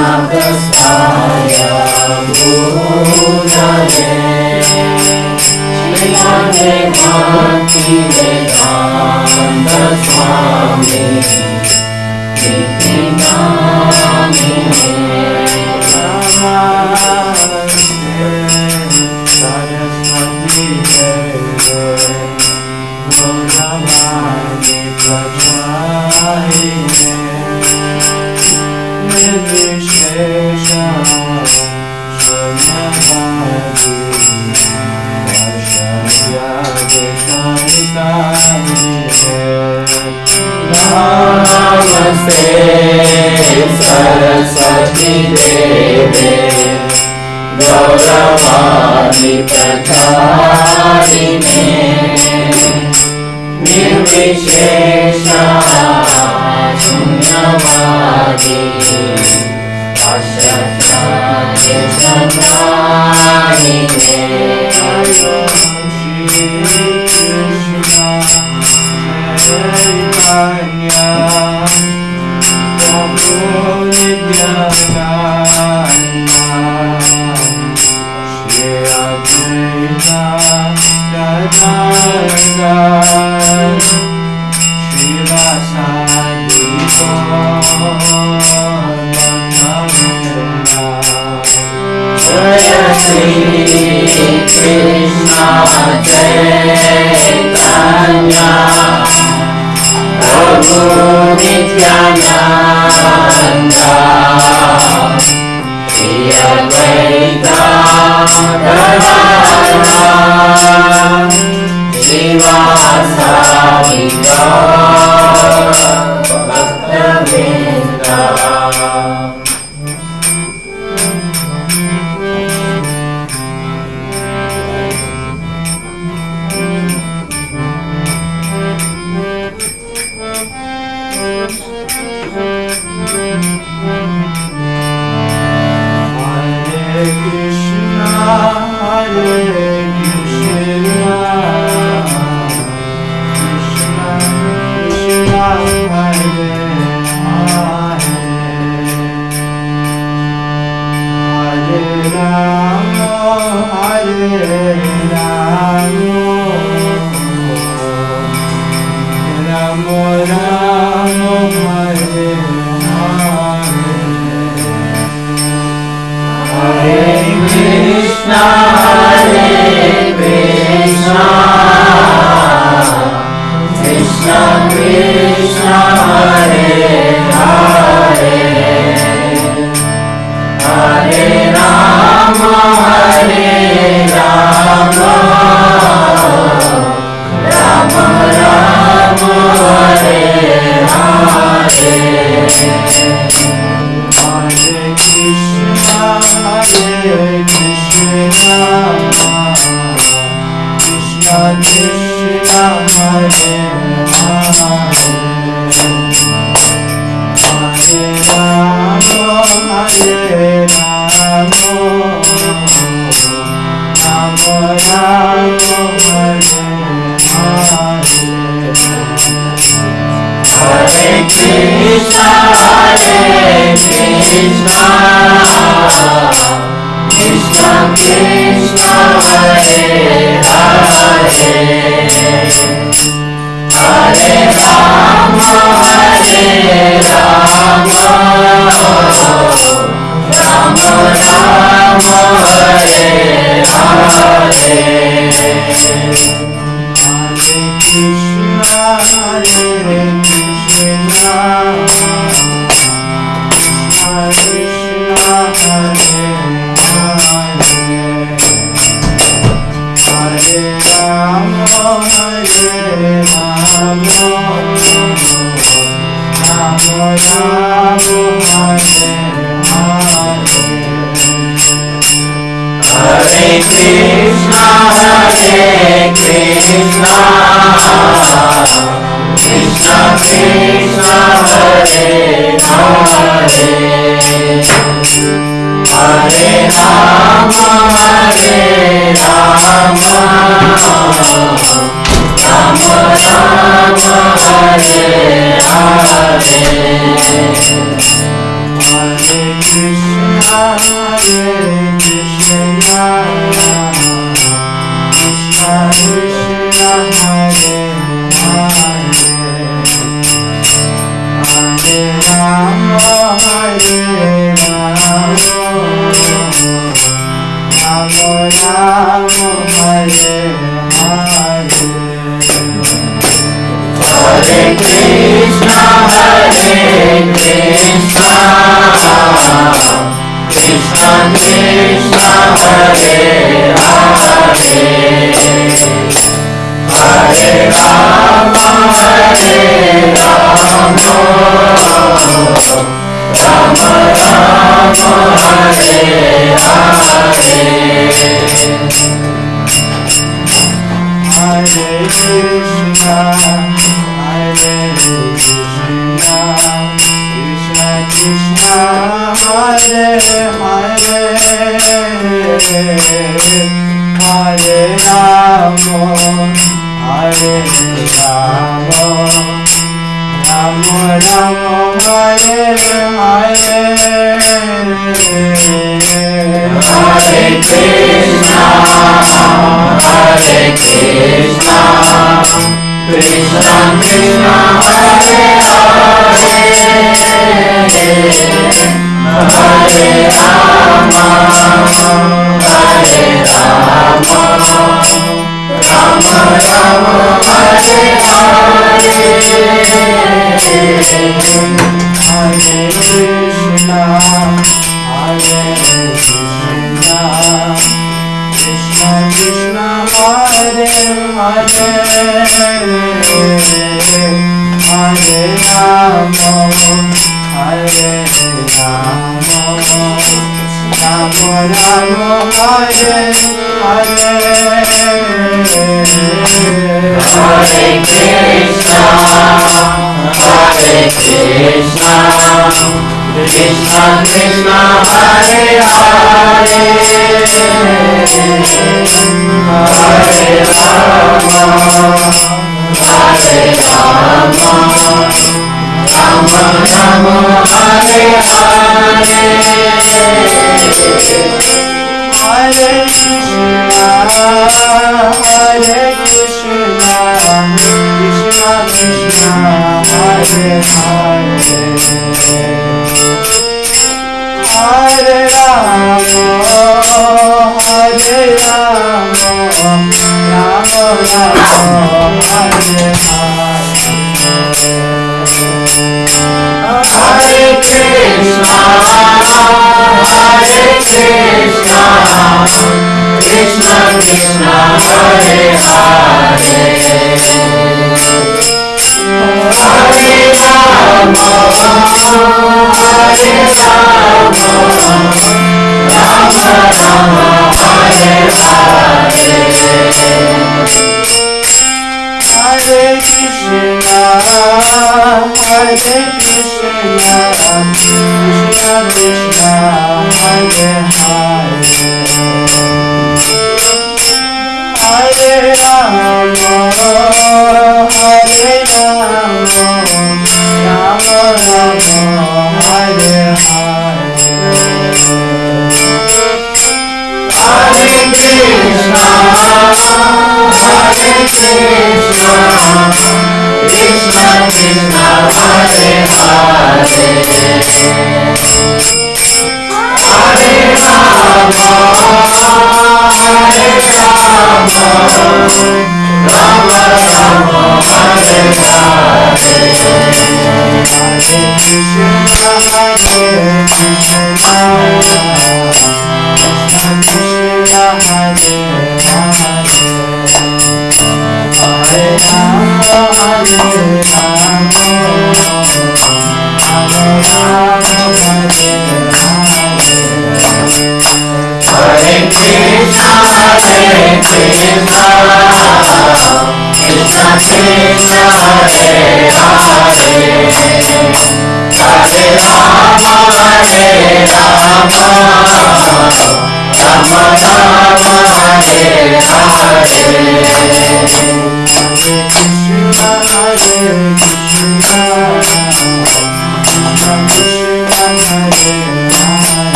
Namaskaya Gurave Srimate Bhakti Vedanta Swami Niti Namine Saraswati Deve Gauravani Prajahine Nirvishesha Shunyavadi Vaishya Deshavitarine Namaste Saraswati Deve Gauravani Prajahine Nirvishesha Shunyavadi Vaishya Deshavitarine Jaya Shri Krishna Chaitanya Prabhu Nityananda Shri Advaita Gadadhara Srivasadi Gaura Bhakta-vrinda Hare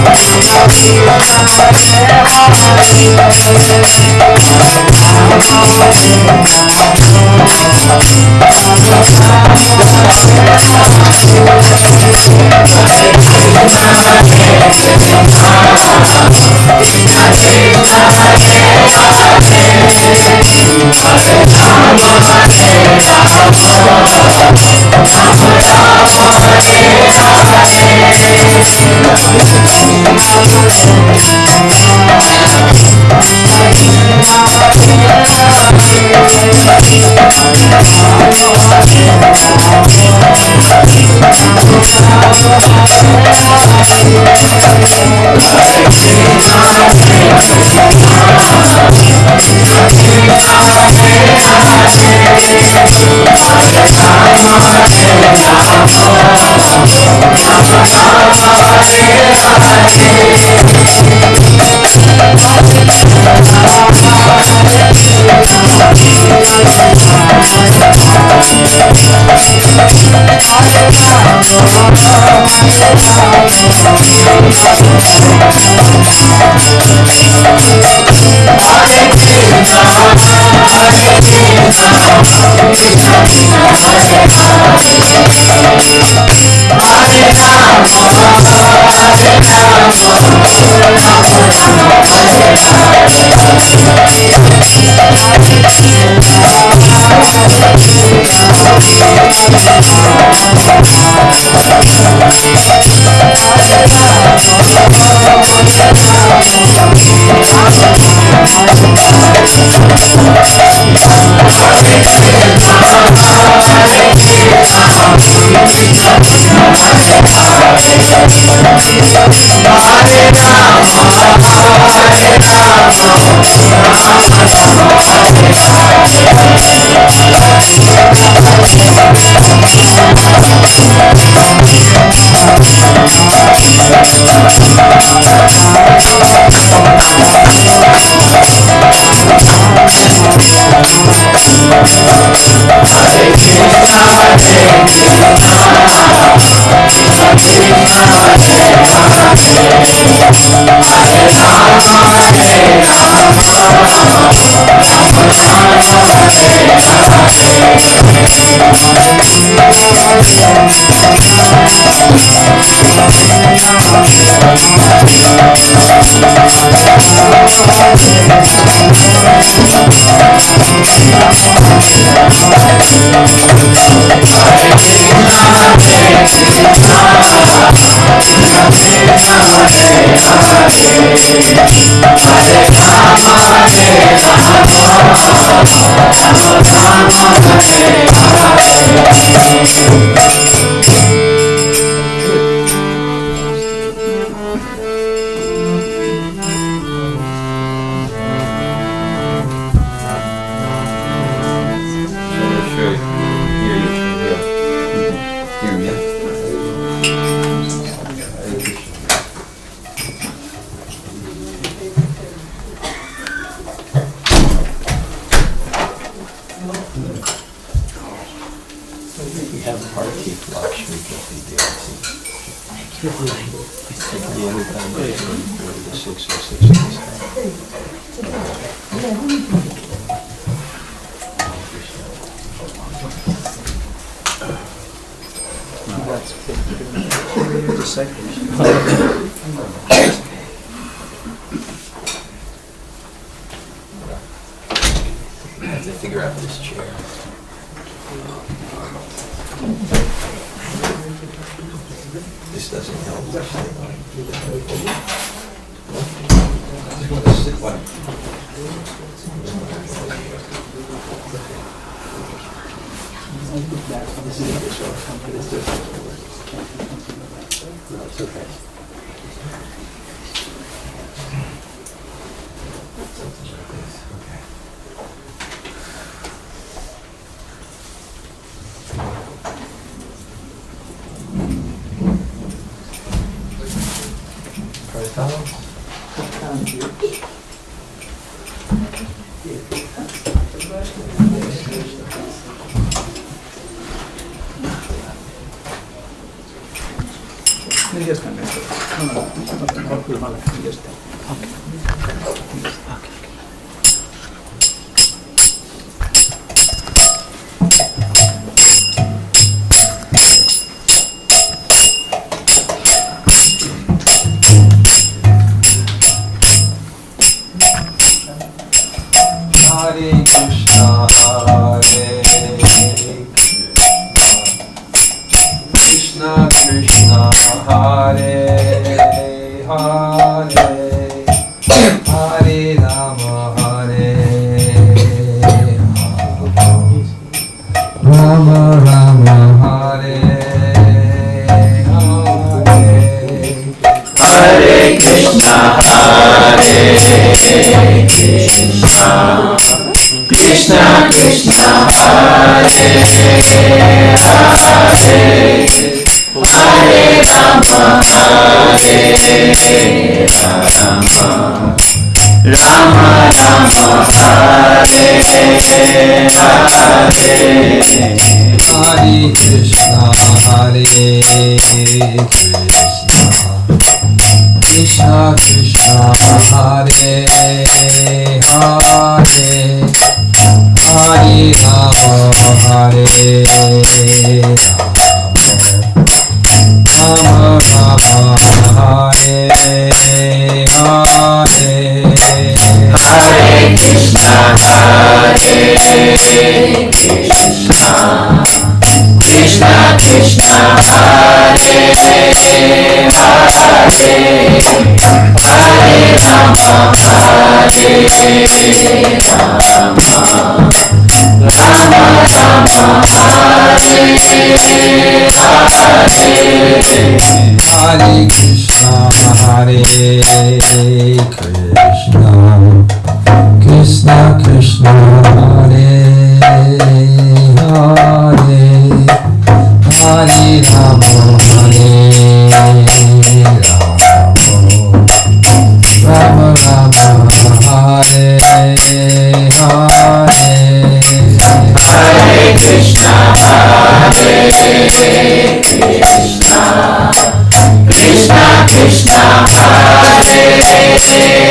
Hare Just come back. Hare Krishna, Krishna Krishna, Hare Hare, Hare Rama, Hare Rama, Rama Hare Hare, Hare Krishna, Krishna Krishna, Hare Hare, Hare Rama, Hare Rama, Rama Rama, Hare Hare. Hare Krishna, Hare Krishna, Krishna Krishna, Hare Hare, Hare Rama, Hare Rama, Rama Hare Hare. Hare Krishna, Krishna Krishna, Hare Hare, Hare Rama, Hare Rama, Rama Rama, Hare Hare. Hare Krishna, Hare Krishna, Krishna Krishna, Hare Hare, Hare Rama, Hare Rama, Rama Rama, Hare Hare. Hare Krishna, Krishna Krishna, Hare Hare, Hare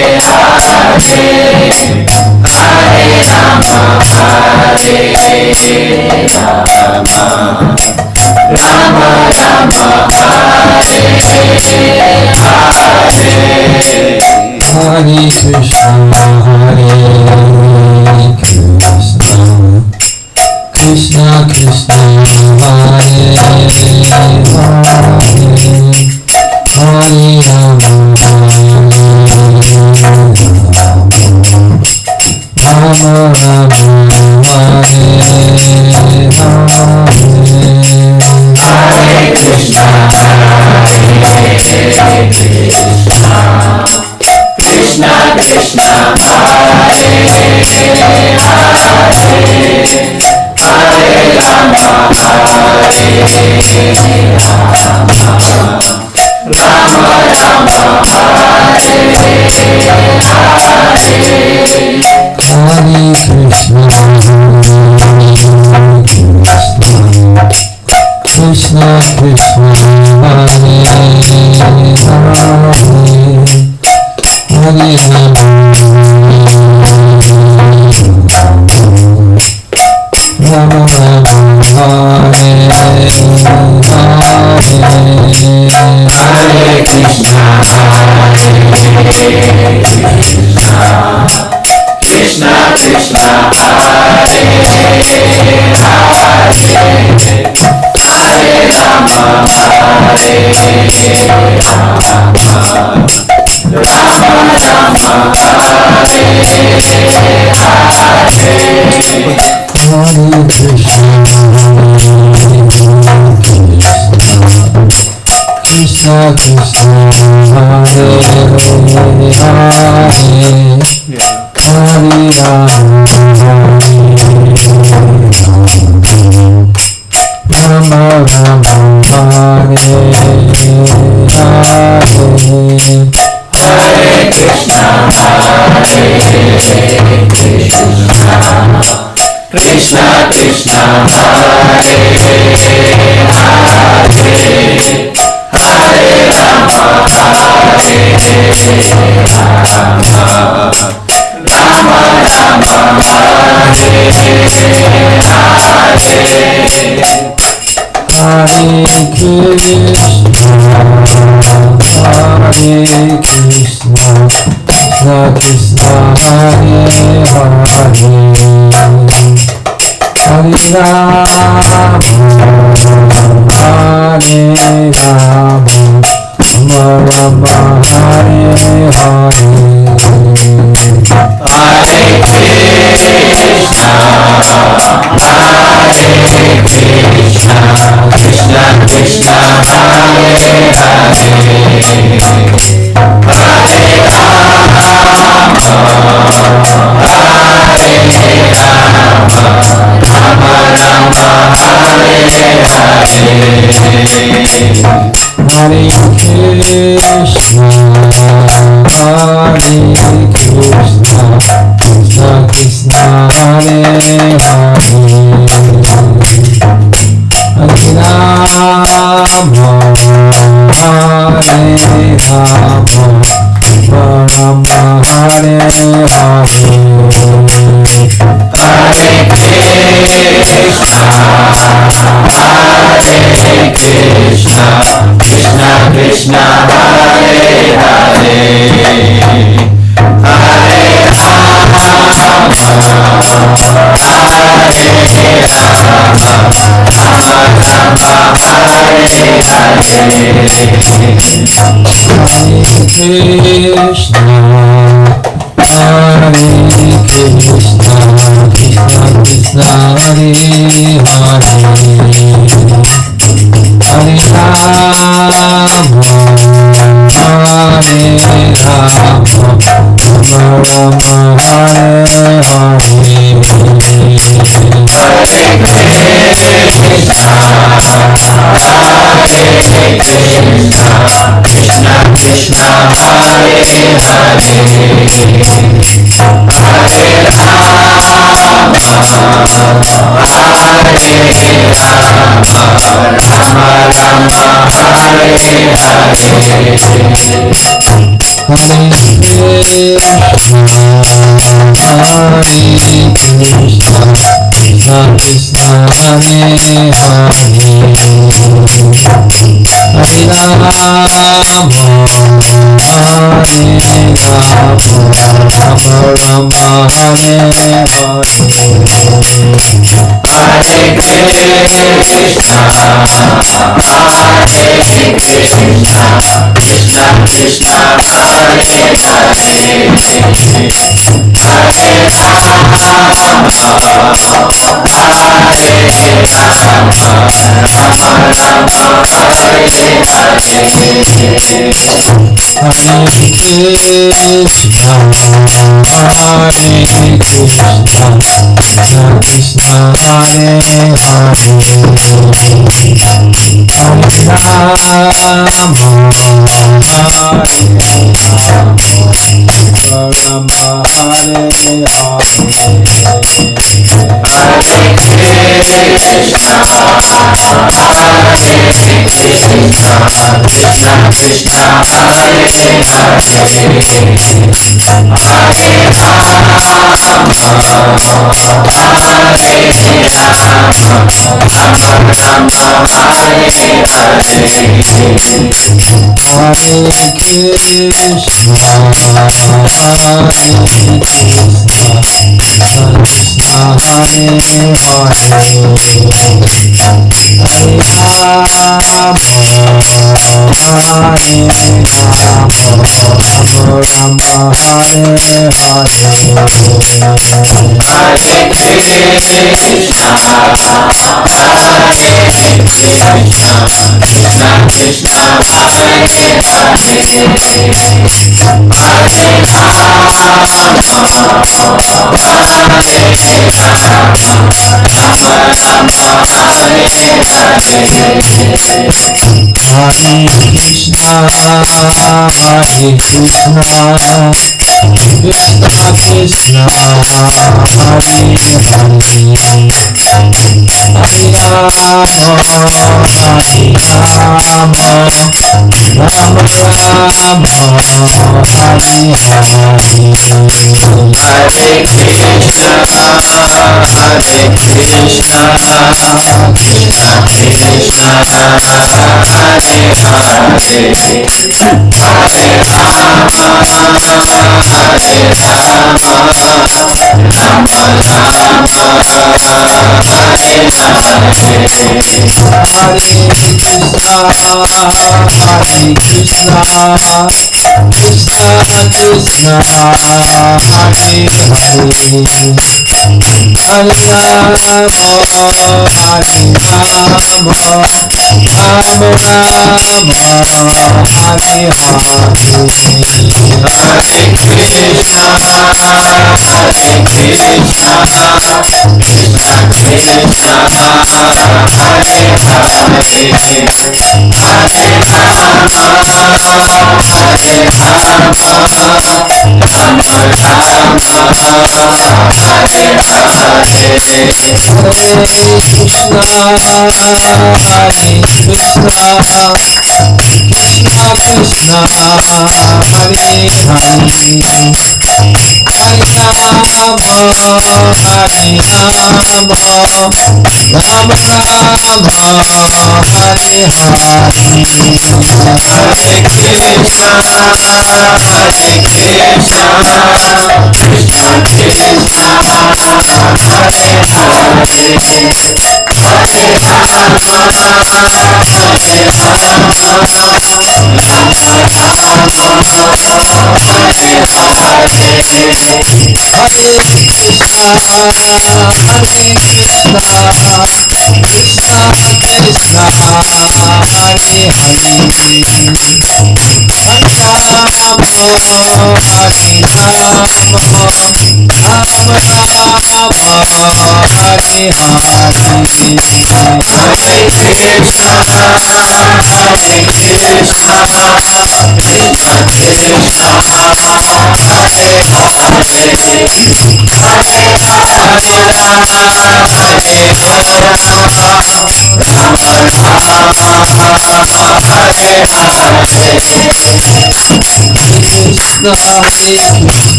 Rama, Hare Rama, Rama Rama, Hare Hare. Hare Krishna, Hare Krishna, Krishna Krishna, Hare Hare, Hare Rama, Rama Rama, Hare Hare Krishna, Krishna Krishna, Hare Hare, Hare Rama, Hare Rama, Rama Rama, Hare Hare. Hare Krishna, Krishna Krishna, Hare Hare, Hare Rama, Rama Rama, Hare Hare Krishna, Krishna Krishna, Hare Hare Rama, Hare Rama, Rama Rama, Hare Hare Krishna, Krishna Krishna, Hare Hare, Hare Rama, Rama Rama, Hare Hare Krishna, Krishna Krishna, Hare Hare, Hare Rama,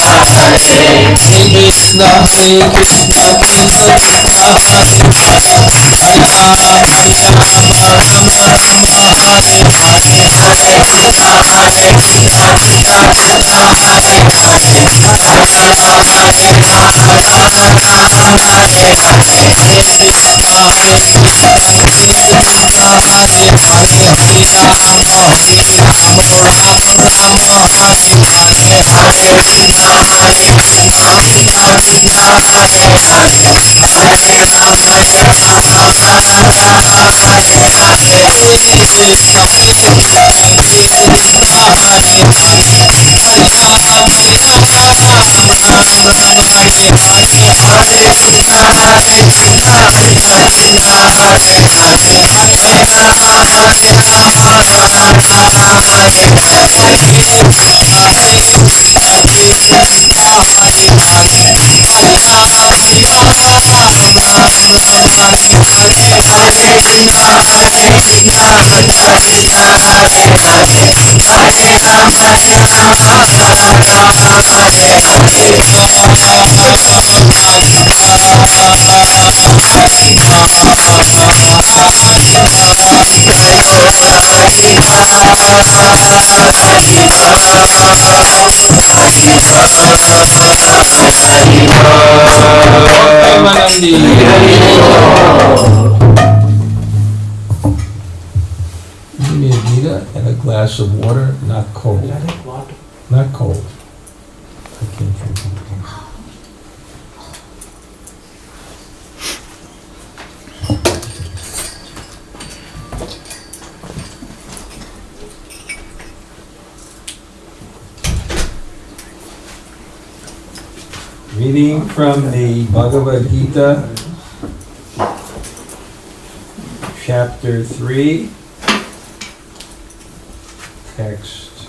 Hare Krishna, Hare Krishna, Krishna Krishna, Hare Give me a Gita and a glass of water, not cold. Not cold. I can't drink anything. Reading from the Bhagavad Gita, Chapter 3, text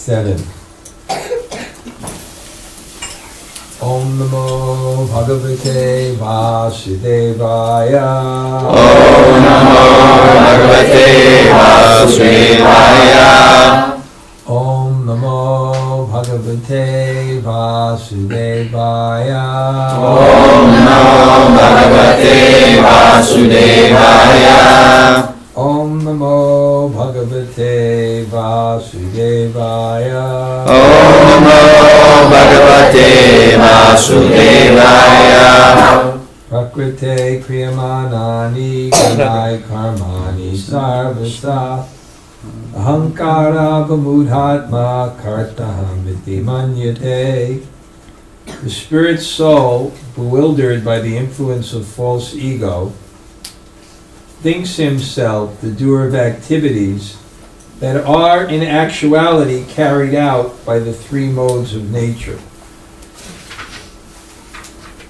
27. Om Namo Bhagavate Vasudevaya. Om Namo Bhagavate Vasudevaya. Om Namo Bhagavate Vasudevaya. Om Namo Bhagavate Vasudevaya. Om Namo Bhagavate Vasudevaya. Om Namo Bhagavate Vasudevaya. Prakrite Kriyamanani Ganai Karmani Sarvasa Ahankara Vamudhatma Kartahamiti Manyate. The spirit soul, bewildered by the influence of false ego, thinks himself the doer of activities that are in actuality carried out by the three modes of nature.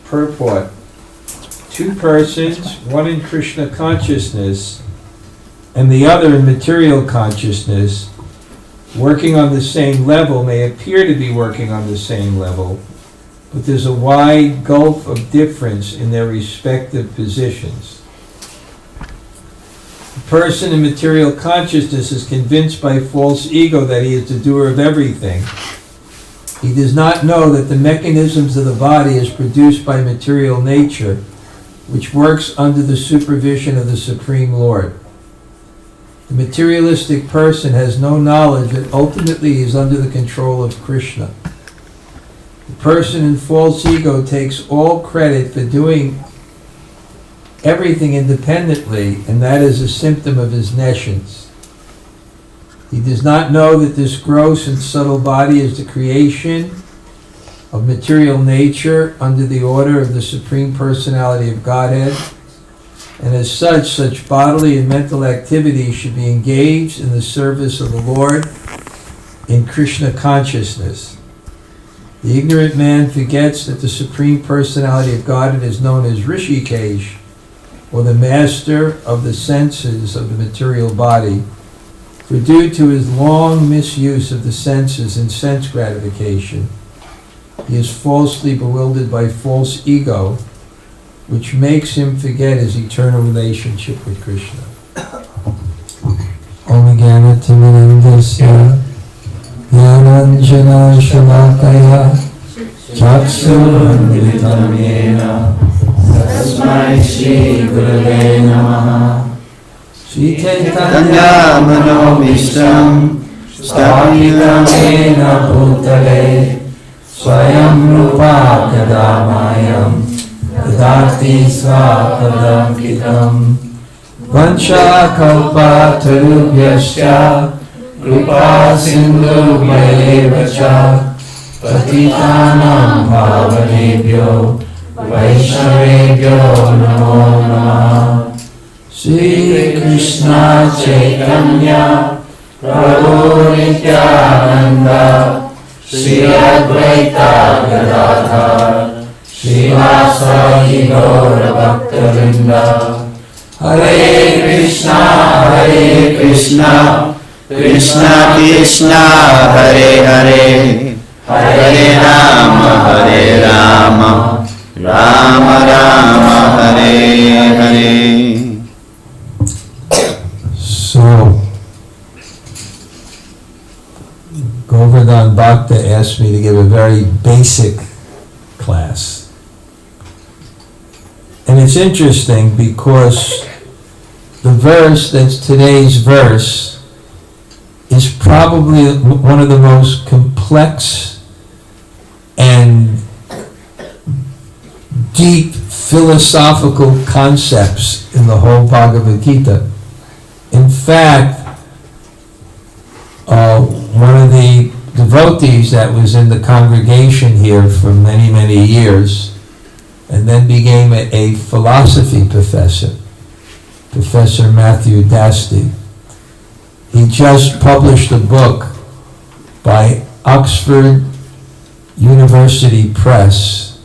Purport: two persons, one in Krishna consciousness and the other in material consciousness, working on the same level, may appear to be working on the same level, but there's a wide gulf of difference in their respective positions. The person in material consciousness is convinced by false ego that he is the doer of everything. He does not know that the mechanisms of the body is produced by material nature, which works under the supervision of the Supreme Lord. The materialistic person has no knowledge that ultimately he is under the control of Krishna. The person in false ego takes all credit for doing everything independently, and that is a symptom of his nescience. He does not know that this gross and subtle body is the creation of material nature under the order of the Supreme Personality of Godhead, and as such bodily and mental activities should be engaged in the service of the Lord in Krishna consciousness. The ignorant man forgets that the Supreme Personality of Godhead is known as Rishikesh, or the master of the senses of the material body, for due to his long misuse of the senses and sense gratification, he is falsely bewildered by false ego which makes him forget his eternal relationship with Krishna. Om Jnana Timirandasya Jnananjana Shalakaya Chakshurandritam Yena Tasmai Shri Gurave Namaha Shri Chaitanya Manomishram Sthapitam Yena Bhutale Swayam Rupa Kadamayam Dadati Svapadam Kitam Vancha Kalpa Tarubhyascha Kripa Sindhu Bhayeva Patitanam Bhavanebhyo Vaishnavebhyo Namo Namaha Sri Krishna Chaitanya Prabhu Nityananda Sri Advaita Gadadhar Srivasadi Gaura Bhaktavinda Hare Krishna, Krishna Krishna, Hare Hare, Hare Rama, Rama Rama, Hare Hare. So, Govardhan Bhakta asked me to give a very basic class. And it's interesting because the verse that's today's verse is probably one of the most complex and deep philosophical concepts in the whole Bhagavad Gita. In fact, one of the devotees that was in the congregation here for many, many years, and then became a philosophy professor, Professor Matthew Dasty. He just published a book by Oxford University Press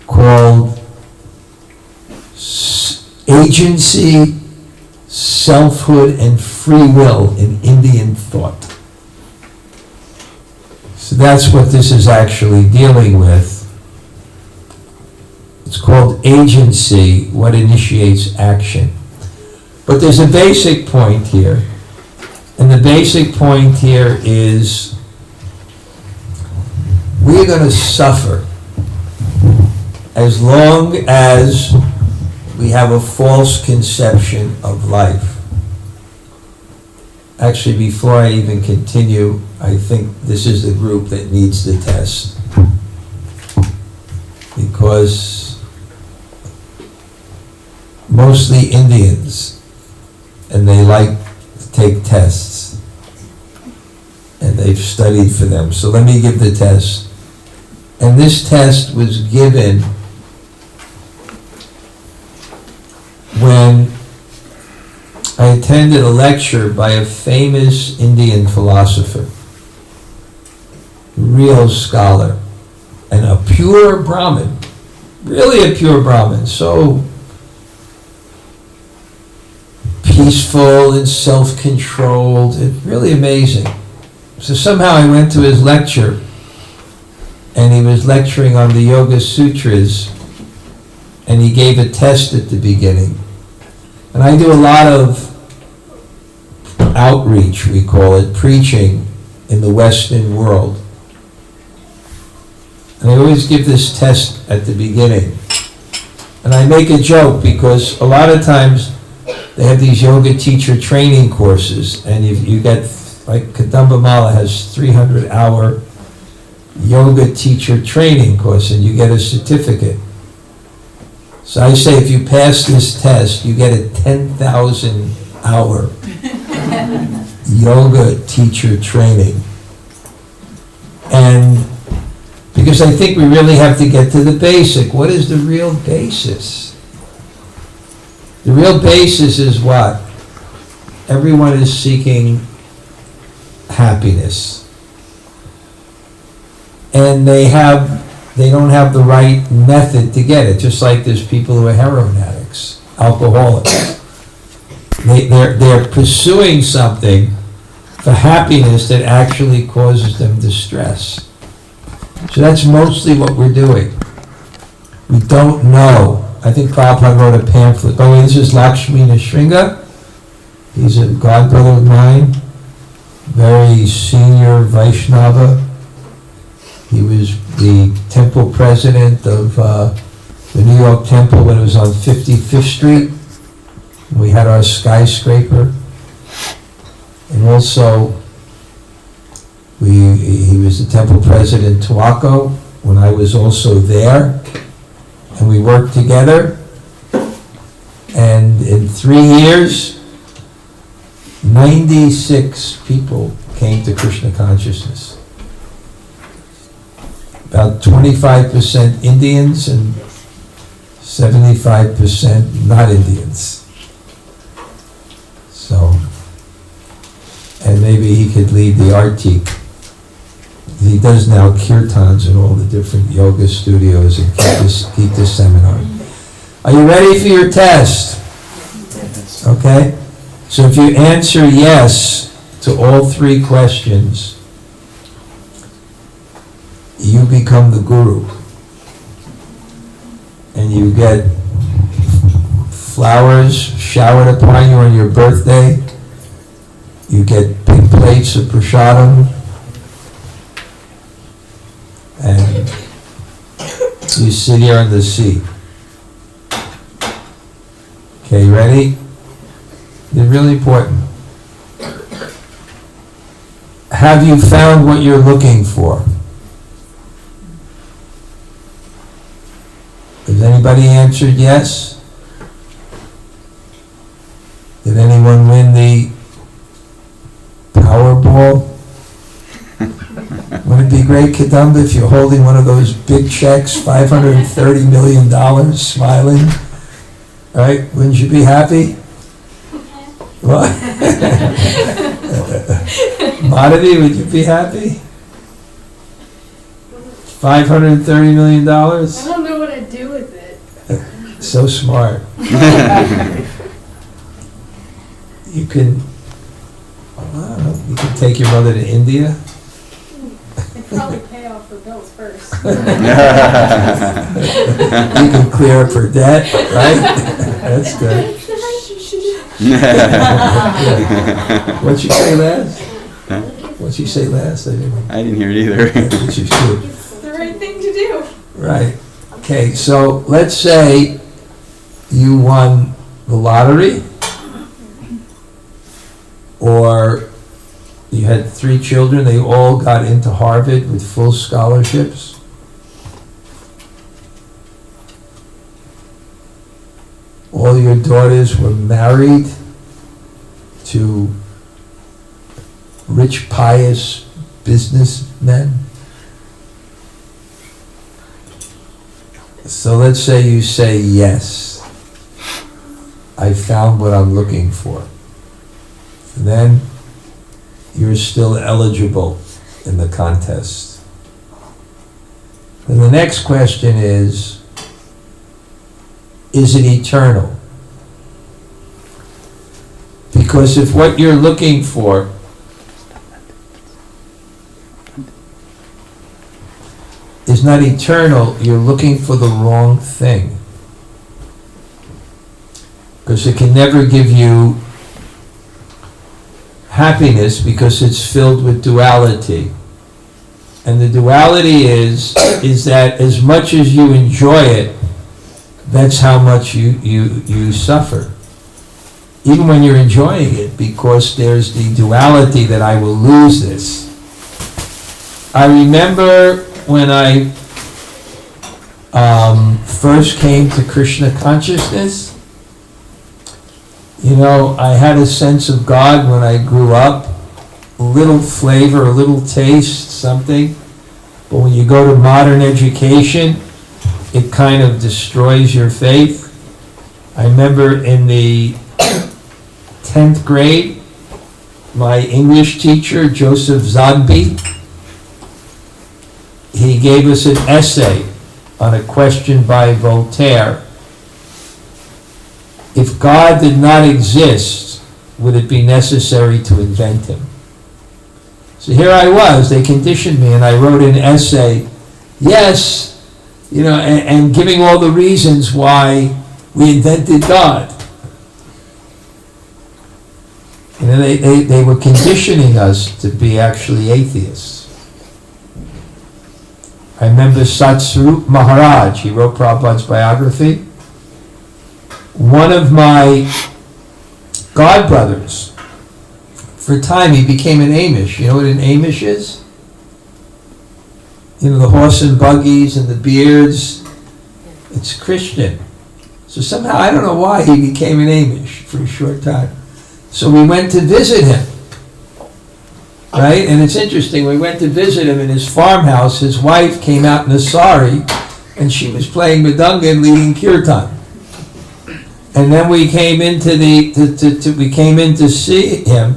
called Agency, Selfhood, and Free Will in Indian Thought. So that's what this is actually dealing with. It's called agency, what initiates action. But there's a basic point here. And the basic point here is we're going to suffer as long as we have a false conception of life. Actually, before I even continue, I think this is the group that needs the test. Because mostly Indians, and they like to take tests, and they've studied for them. So let me give the test. And this test was given when I attended a lecture by a famous Indian philosopher, real scholar, and a pure Brahmin, really a pure Brahmin, so peaceful and self-controlled, and really amazing. So somehow I went to his lecture, and he was lecturing on the Yoga Sutras, and he gave a test at the beginning. And I do a lot of outreach, we call it, preaching in the Western world. And I always give this test at the beginning. And I make a joke because a lot of times they have these yoga teacher training courses, and you get, like Kadamba Mala has 300-hour yoga teacher training course, and you get a certificate. So I say if you pass this test, you get a 10,000-hour yoga teacher training. And because I think we really have to get to the basic. What is the real basis? The real basis is what? Everyone is seeking happiness. And they don't have the right method to get it, just like there's people who are heroin addicts, alcoholics. They're pursuing something for happiness that actually causes them distress. So that's mostly what we're doing. we don't know. I think Prabhupada wrote a pamphlet. Oh, this is Lakshmi Nrsimha. He's a godbrother of mine, very senior Vaishnava. He was the temple president of the New York Temple when it was on 55th Street. We had our skyscraper. And also, he was the temple president in Tuaco when I was also there. And we worked together. And in 3 years, 96 people came to Krishna consciousness. About 25% Indians and 75% not Indians. So, and maybe he could lead the Artik. He does now kirtans in all the different yoga studios and keep this seminar. Are you ready for your test? Okay? So if you answer yes to all 3 questions, you become the guru. And you get flowers showered upon you on your birthday. You get big plates of prasadam. And you sit here on the seat. Okay, ready? They're really important. Have you found what you're looking for? Has anybody answered yes? Did anyone win the Powerball? Wouldn't it be great, Kadamba, if you're holding one of those big checks, $530 million, smiling? Right? Wouldn't you be happy? What? Madhavi, would you be happy? $530 million? I don't know what I'd do with it. So smart. You can, I don't know, you can take your mother to India. I'd probably pay off her bills first. You can clear up her debt, right? That's good. What'd she say last? Huh? What'd she say last? I didn't hear it either. She should. It's the right thing to do. Right. Okay, so let's say you won the lottery, or you had 3 children, they all got into Harvard with full scholarships. All your daughters were married to rich, pious businessmen. So let's say you say yes. I found what I'm looking for. And then you're still eligible in the contest. And the next question is it eternal? Because if what you're looking for is not eternal, you're looking for the wrong thing. Because it can never give you happiness because it's filled with duality. And the duality is that as much as you enjoy it, that's how much you suffer. Even when you're enjoying it, because there's the duality that I will lose this. I remember when I first came to Krishna consciousness, I had a sense of God when I grew up, a little flavor, a little taste, something. But when you go to modern education, it kind of destroys your faith. I remember in the 10th grade, my English teacher, Joseph Zogby, he gave us an essay on a question by Voltaire. If God did not exist, would it be necessary to invent him? So here I was, they conditioned me, and I wrote an essay. Yes, and giving all the reasons why we invented God. They were conditioning us to be actually atheists. I remember Satsvarup Maharaj, he wrote Prabhupada's biography. One of my godbrothers, for a time he became an Amish. You know what an Amish is? The horse and buggies and the beards. It's Christian. So somehow, I don't know why, he became an Amish for a short time. So we went to visit him. Right? And it's interesting, we went to visit him in his farmhouse. His wife came out in a sari, and she was playing Mridanga and leading kirtan. And then we came in to see him,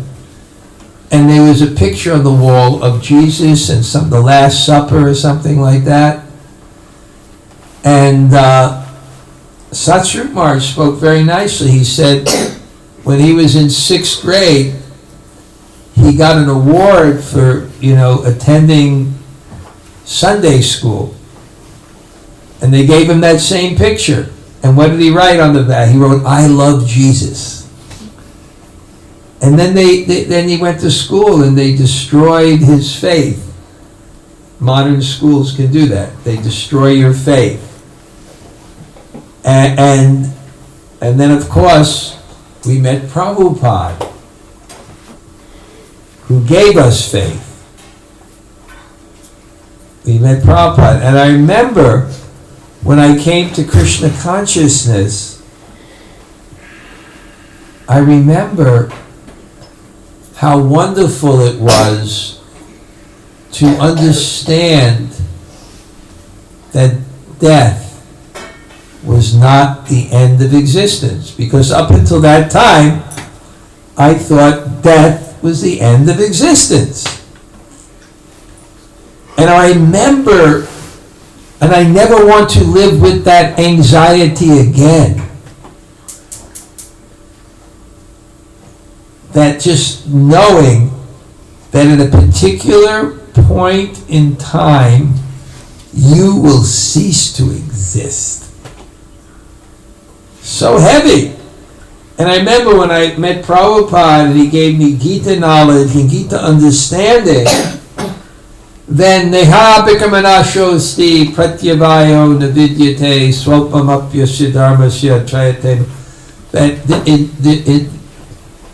and there was a picture on the wall of Jesus and the Last Supper or something like that. And Satsvarup Maharaj spoke very nicely. He said when he was in 6th grade, he got an award for, attending Sunday school. And they gave him that same picture. And what did he write on the back? He wrote, "I love Jesus." And then then he went to school and they destroyed his faith. Modern schools can do that. They destroy your faith. And then, of course, we met Prabhupada, who gave us faith. We met Prabhupada. And I remember when I came to Krishna consciousness, I remember how wonderful it was to understand that death was not the end of existence. Because up until that time, I thought death was the end of existence. And I remember, and I never want to live with that anxiety again. That just knowing that at a particular point in time, you will cease to exist. So heavy. And I remember when I met Prabhupada and he gave me Gita knowledge and Gita understanding, then neha bikamanashosti pratyavayo navidyate swalpamapyasya dharmasya trayate. That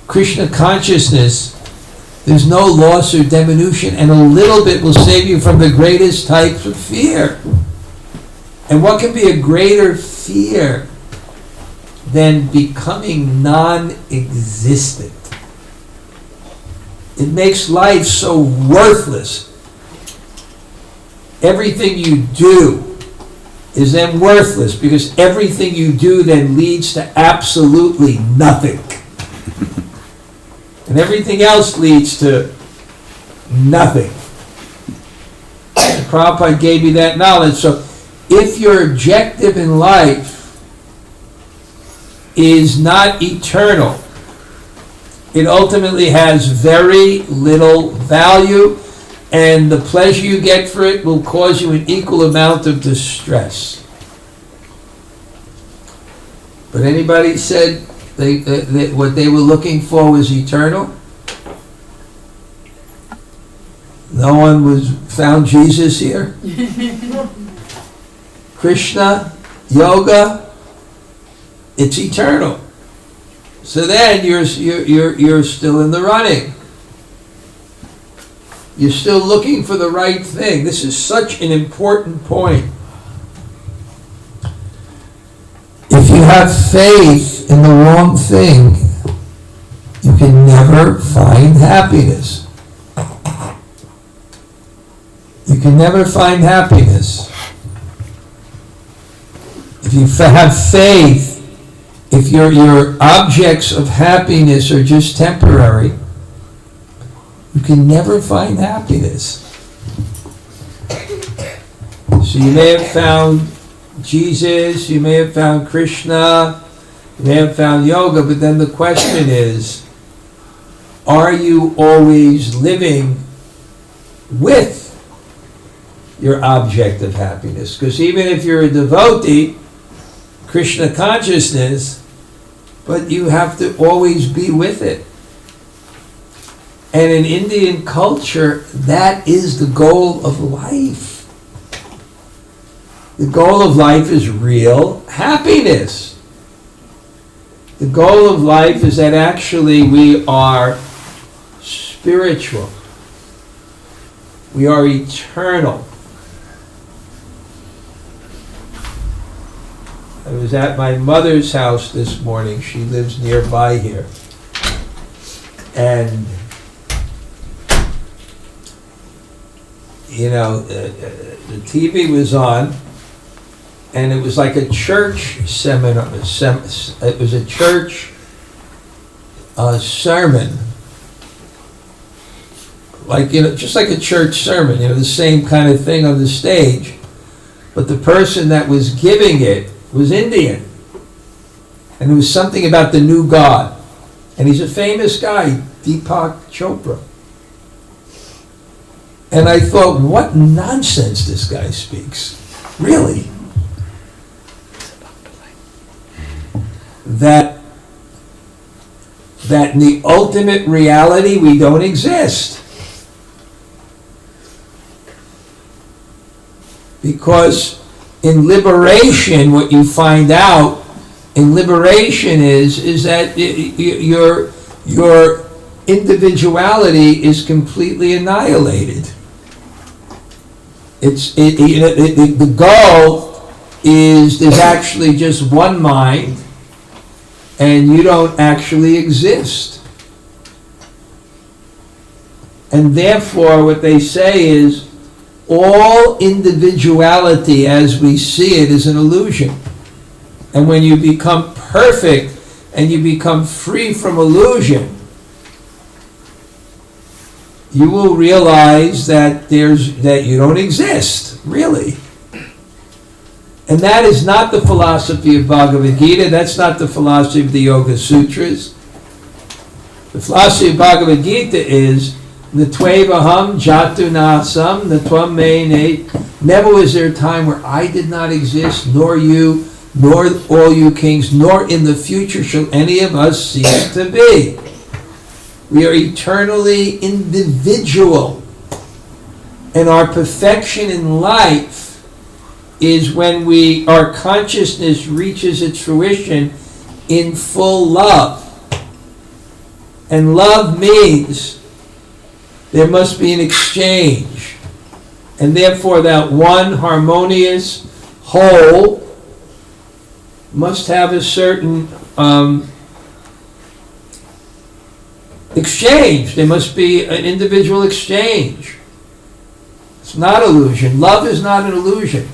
Krishna consciousness, there's no loss or diminution, and a little bit will save you from the greatest types of fear. And what can be a greater fear than becoming non-existent? It makes life so worthless. Everything you do is then worthless because everything you do then leads to absolutely nothing. And everything else leads to nothing. And Prabhupada gave you that knowledge. So if your objective in life is not eternal, it ultimately has very little value, and the pleasure you get for it will cause you an equal amount of distress. But anybody said what they were looking for was eternal? No one found Jesus here? Krishna, yoga, it's eternal. So then you're still in the running. You're still looking for the right thing. This is such an important point. If you have faith in the wrong thing, you can never find happiness. You can never find happiness. If you have faith, if your objects of happiness are just temporary, you can never find happiness. So you may have found Jesus, you may have found Krishna, you may have found yoga, but then the question is, are you always living with your object of happiness. Because even if you're a devotee, Krishna consciousness, but you have to always be with it. And in Indian culture, that is the goal of life. The goal of life is real happiness. The goal of life is that actually we are spiritual. We are eternal. I was at my mother's house this morning. She lives nearby here. And, you know, the TV was on, and it was like a church seminar. It was a church sermon. Like, you know, just like a church sermon, you know, the same kind of thing on the stage. But the person that was giving it was Indian. And it was something about the new God. And he's a famous guy, Deepak Chopra. And I thought, what nonsense this guy speaks. Really. That in the ultimate reality we don't exist. Because in liberation, what you find out in liberation is that your individuality is completely annihilated. The goal is there's actually just one mind, and you don't actually exist. And therefore, what they say is, all individuality as we see it is an illusion. And when you become perfect and you become free from illusion, you will realize that you don't exist, really. And that is not the philosophy of Bhagavad Gita. That's not the philosophy of the Yoga Sutras. The philosophy of Bhagavad Gita is Natvevaham jatu nasam natvam me ne. Never was there a time where I did not exist, nor you, nor all you kings, nor in the future shall any of us cease to be. We are eternally individual. And our perfection in life is when our consciousness reaches its fruition in full love. And love means there must be an exchange. And therefore that one harmonious whole must have a certain exchange. There must be an individual exchange. It's not illusion. Love is not an illusion.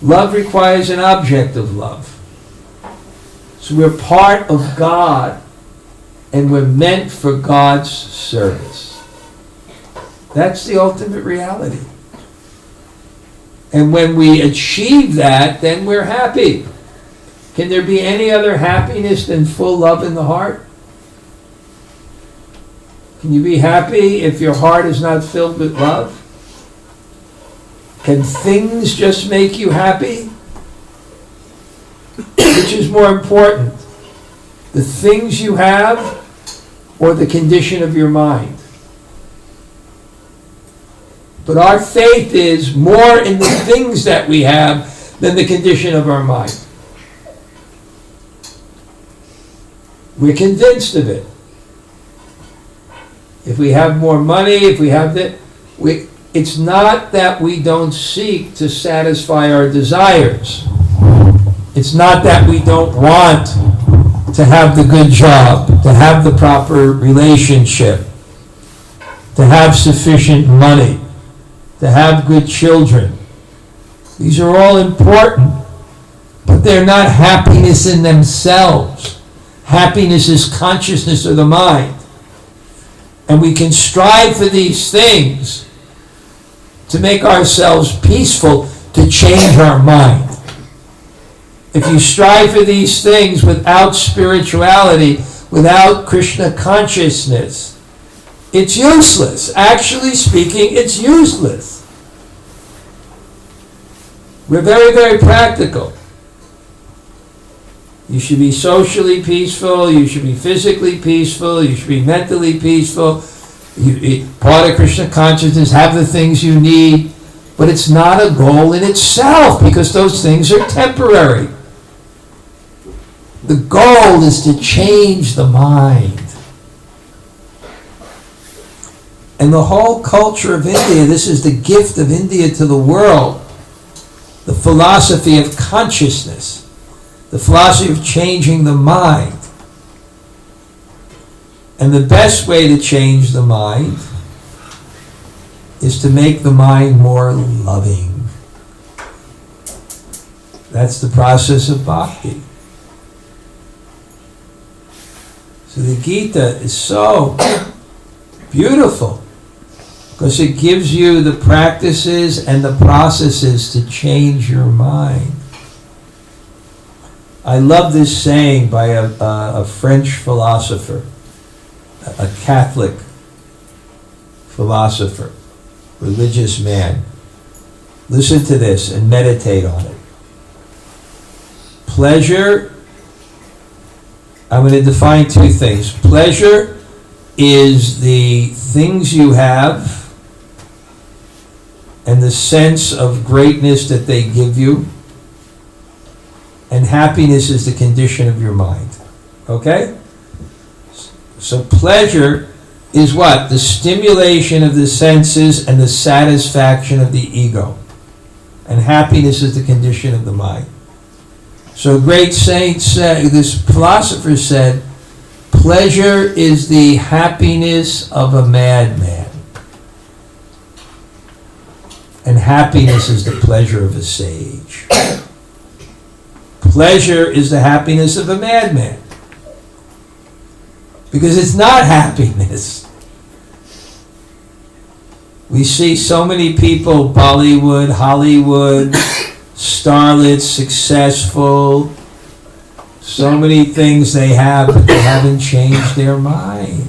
Love requires an object of love. So we're part of God, and we're meant for God's service. That's the ultimate reality. And when we achieve that, then we're happy. Can there be any other happiness than full love in the heart? Can you be happy if your heart is not filled with love? Can things just make you happy? Which is more important? The things you have or the condition of your mind? But our faith is more in the things that we have than the condition of our mind. We're convinced of it. If we have more money, if we have that, it's not that we don't seek to satisfy our desires. It's not that we don't want to have the good job, to have the proper relationship, to have sufficient money, to have good children. These are all important, but they're not happiness in themselves. Happiness is consciousness of the mind. And we can strive for these things to make ourselves peaceful, to change our mind. If you strive for these things without spirituality, without Krishna consciousness, it's useless. Actually speaking, it's useless. We're very, very practical. You should be socially peaceful, you should be physically peaceful, you should be mentally peaceful. Part of Krishna consciousness, have the things you need, but it's not a goal in itself because those things are temporary. The goal is to change the mind. And the whole culture of India, this is the gift of India to the world, the philosophy of consciousness. The philosophy of changing the mind. And the best way to change the mind is to make the mind more loving. That's the process of bhakti. So the Gita is so beautiful because it gives you the practices and the processes to change your mind. I love this saying by a French philosopher, a Catholic philosopher, religious man. Listen to this and meditate on it. Pleasure, I'm going to define two things. Pleasure is the things you have and the sense of greatness that they give you. And happiness is the condition of your mind. Okay? So pleasure is what? The stimulation of the senses and the satisfaction of the ego. And happiness is the condition of the mind. So a great saint said, this philosopher said, pleasure is the happiness of a madman. And happiness is the pleasure of a sage. Pleasure is the happiness of a madman. Because it's not happiness. We see so many people, Bollywood, Hollywood, starlets, successful, so many things they have, but they haven't changed their mind.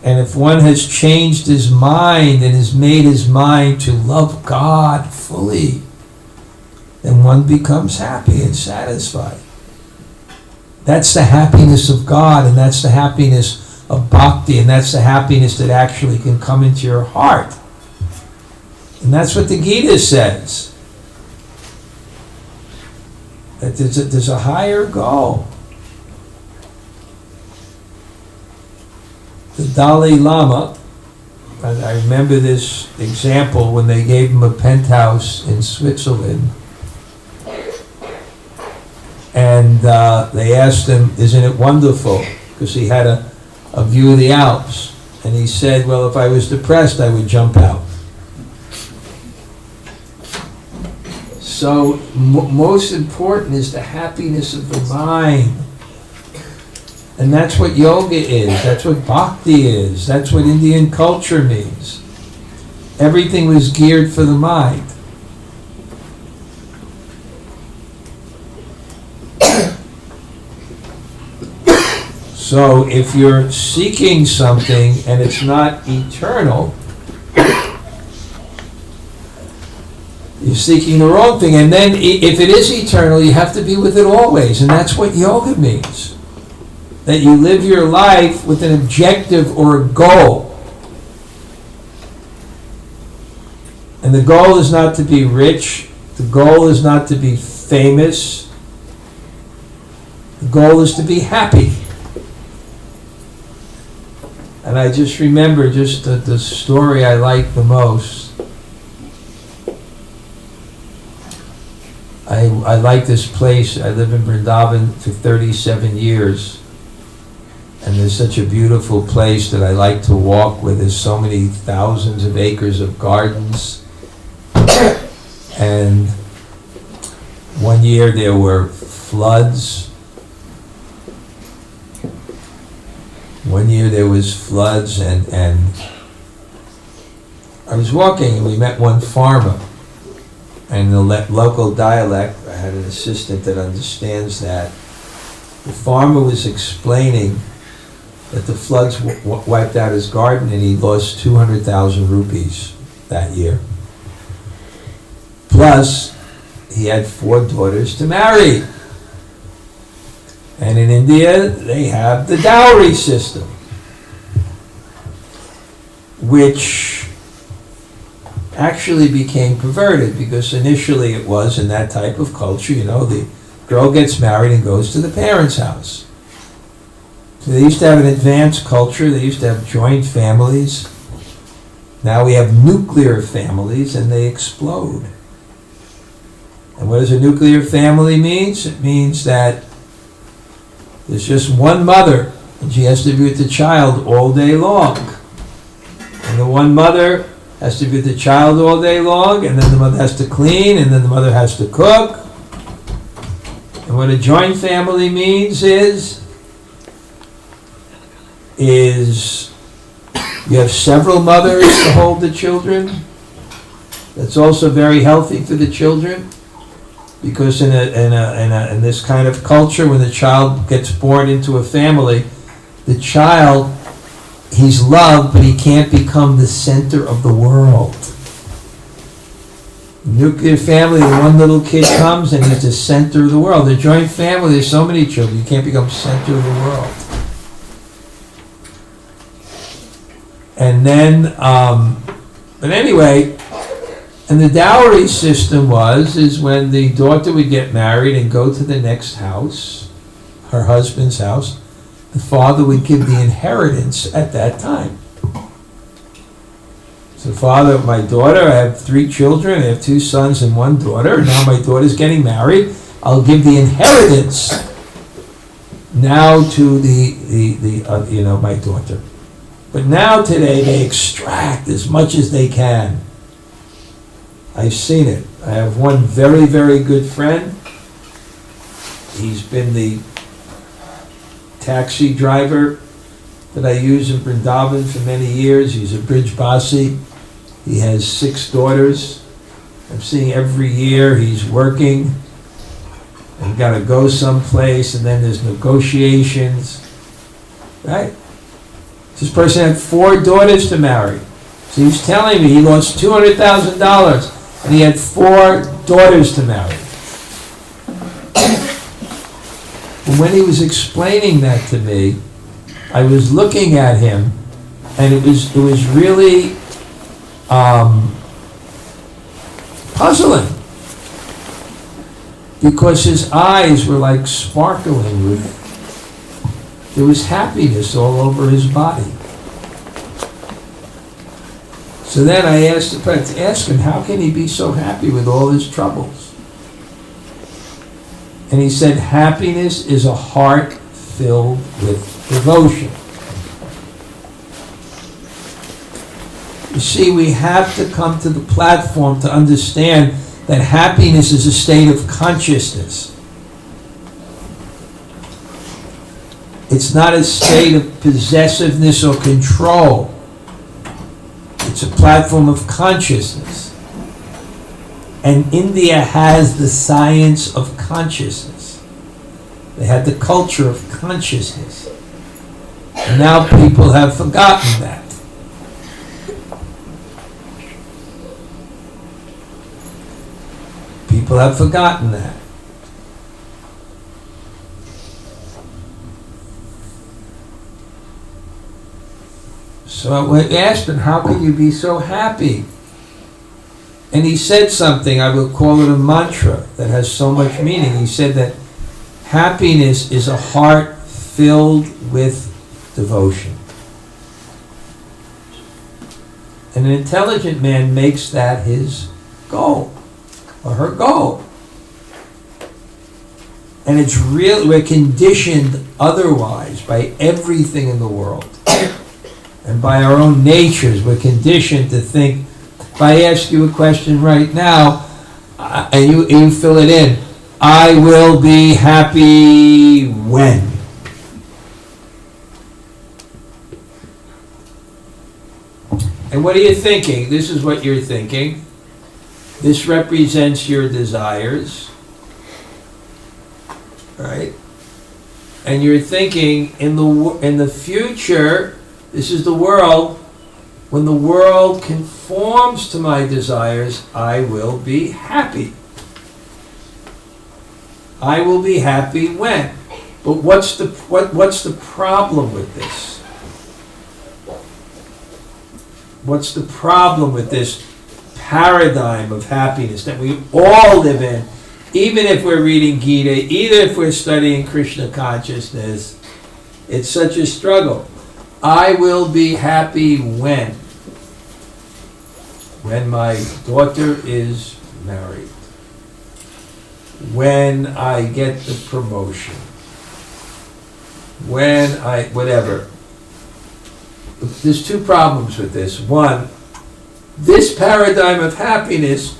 And if one has changed his mind and has made his mind to love God fully, then one becomes happy and satisfied. That's the happiness of God, and that's the happiness of bhakti, and that's the happiness that actually can come into your heart. And that's what the Gita says. That there's a higher goal. The Dalai Lama, and I remember this example when they gave him a penthouse in Switzerland. And they asked him, isn't it wonderful? Because he had a view of the Alps. And he said, well, if I was depressed, I would jump out. So most important is the happiness of the mind. And that's what yoga is. That's what bhakti is. That's what Indian culture means. Everything was geared for the mind. So if you're seeking something and it's not eternal, you're seeking the wrong thing. And then if it is eternal, you have to be with it always. And that's what yoga means. That you live your life with an objective or a goal. And the goal is not to be rich. The goal is not to be famous. The goal is to be happy. And I just remember just the story I like the most. I like this place. I lived in Vrindavan for 37 years. And there's such a beautiful place that I like to walk where there's so many thousands of acres of gardens. And one year there were floods. One year there was floods and I was walking and we met one farmer. And in the local dialect, I had an assistant that understands that. The farmer was explaining that the floods wiped out his garden and he lost 200,000 rupees that year. Plus, he had 4 daughters to marry. And in India, they have the dowry system, which actually became perverted, because initially it was, in that type of culture, the girl gets married and goes to the parents' house. So they used to have an advanced culture. They used to have joint families. Now we have nuclear families, and they explode. And what does a nuclear family mean? It means that there's just one mother, and she has to be with the child all day long. And the one mother has to be with the child all day long, and then the mother has to clean, and then the mother has to cook. And what a joint family means is you have several mothers to hold the children. That's also very healthy for the children, because in this kind of culture, when the child gets born into a family, the child, he's loved, but he can't become the center of the world. Nuclear family, the one little kid comes and he's the center of the world. The joint family, there's so many children, you can't become center of the world. And then, but anyway, and the dowry system is when the daughter would get married and go to the next house, her husband's house, the father would give the inheritance at that time. So, father, my daughter, I have 3 children, I have 2 sons and 1 daughter, and now my daughter's getting married, I'll give the inheritance now to my daughter. But now today they extract as much as they can. I've seen it. I have one very, very good friend. He's been the taxi driver that I use in Vrindavan for many years. He's a bridge basi. He has 6 daughters. I'm seeing every year he's working and got to go someplace, and then there's negotiations, right? This person had 4 daughters to marry. So he was telling me he lost $200,000 and he had 4 daughters to marry. And when he was explaining that to me, I was looking at him, and it was really puzzling, because his eyes were like sparkling with, there was happiness all over his body. So then I asked him, how can he be so happy with all his troubles? And he said, happiness is a heart filled with devotion. You see, we have to come to the platform to understand that happiness is a state of consciousness. It's not a state of possessiveness or control. It's a platform of consciousness. And India has the science of consciousness. They had the culture of consciousness. And now people have forgotten that. People have forgotten that. So I asked him, how can you be so happy? And he said something, I will call it a mantra, that has so much meaning. He said that happiness is a heart filled with devotion. And an intelligent man makes that his goal, or her goal. And it's real, we're conditioned otherwise by everything in the world. And by our own natures, we're conditioned to think, if I ask you a question right now, and you fill it in, I will be happy when? And what are you thinking? This is what you're thinking. This represents your desires, right? And you're thinking, in the future, this is the world, when the world conforms to my desires, I will be happy. I will be happy when. But what's the problem with this? What's the problem with this paradigm of happiness that we all live in? Even if we're reading Gita, even if we're studying Krishna consciousness, it's such a struggle. I will be happy when? When my daughter is married. When I get the promotion. When I, whatever. There's two problems with this. One, this paradigm of happiness,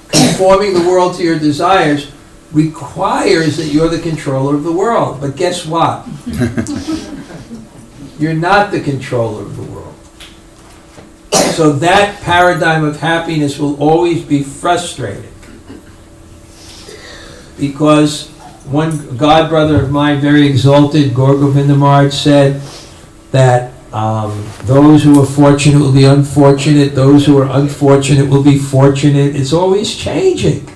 conforming the world to your desires, requires that you're the controller of the world. But guess what? You're not the controller of the world. So that paradigm of happiness will always be frustrating. Because one godbrother of mine, very exalted, Gaur Govinda Maharaj, said that those who are fortunate will be unfortunate, those who are unfortunate will be fortunate. It's always changing.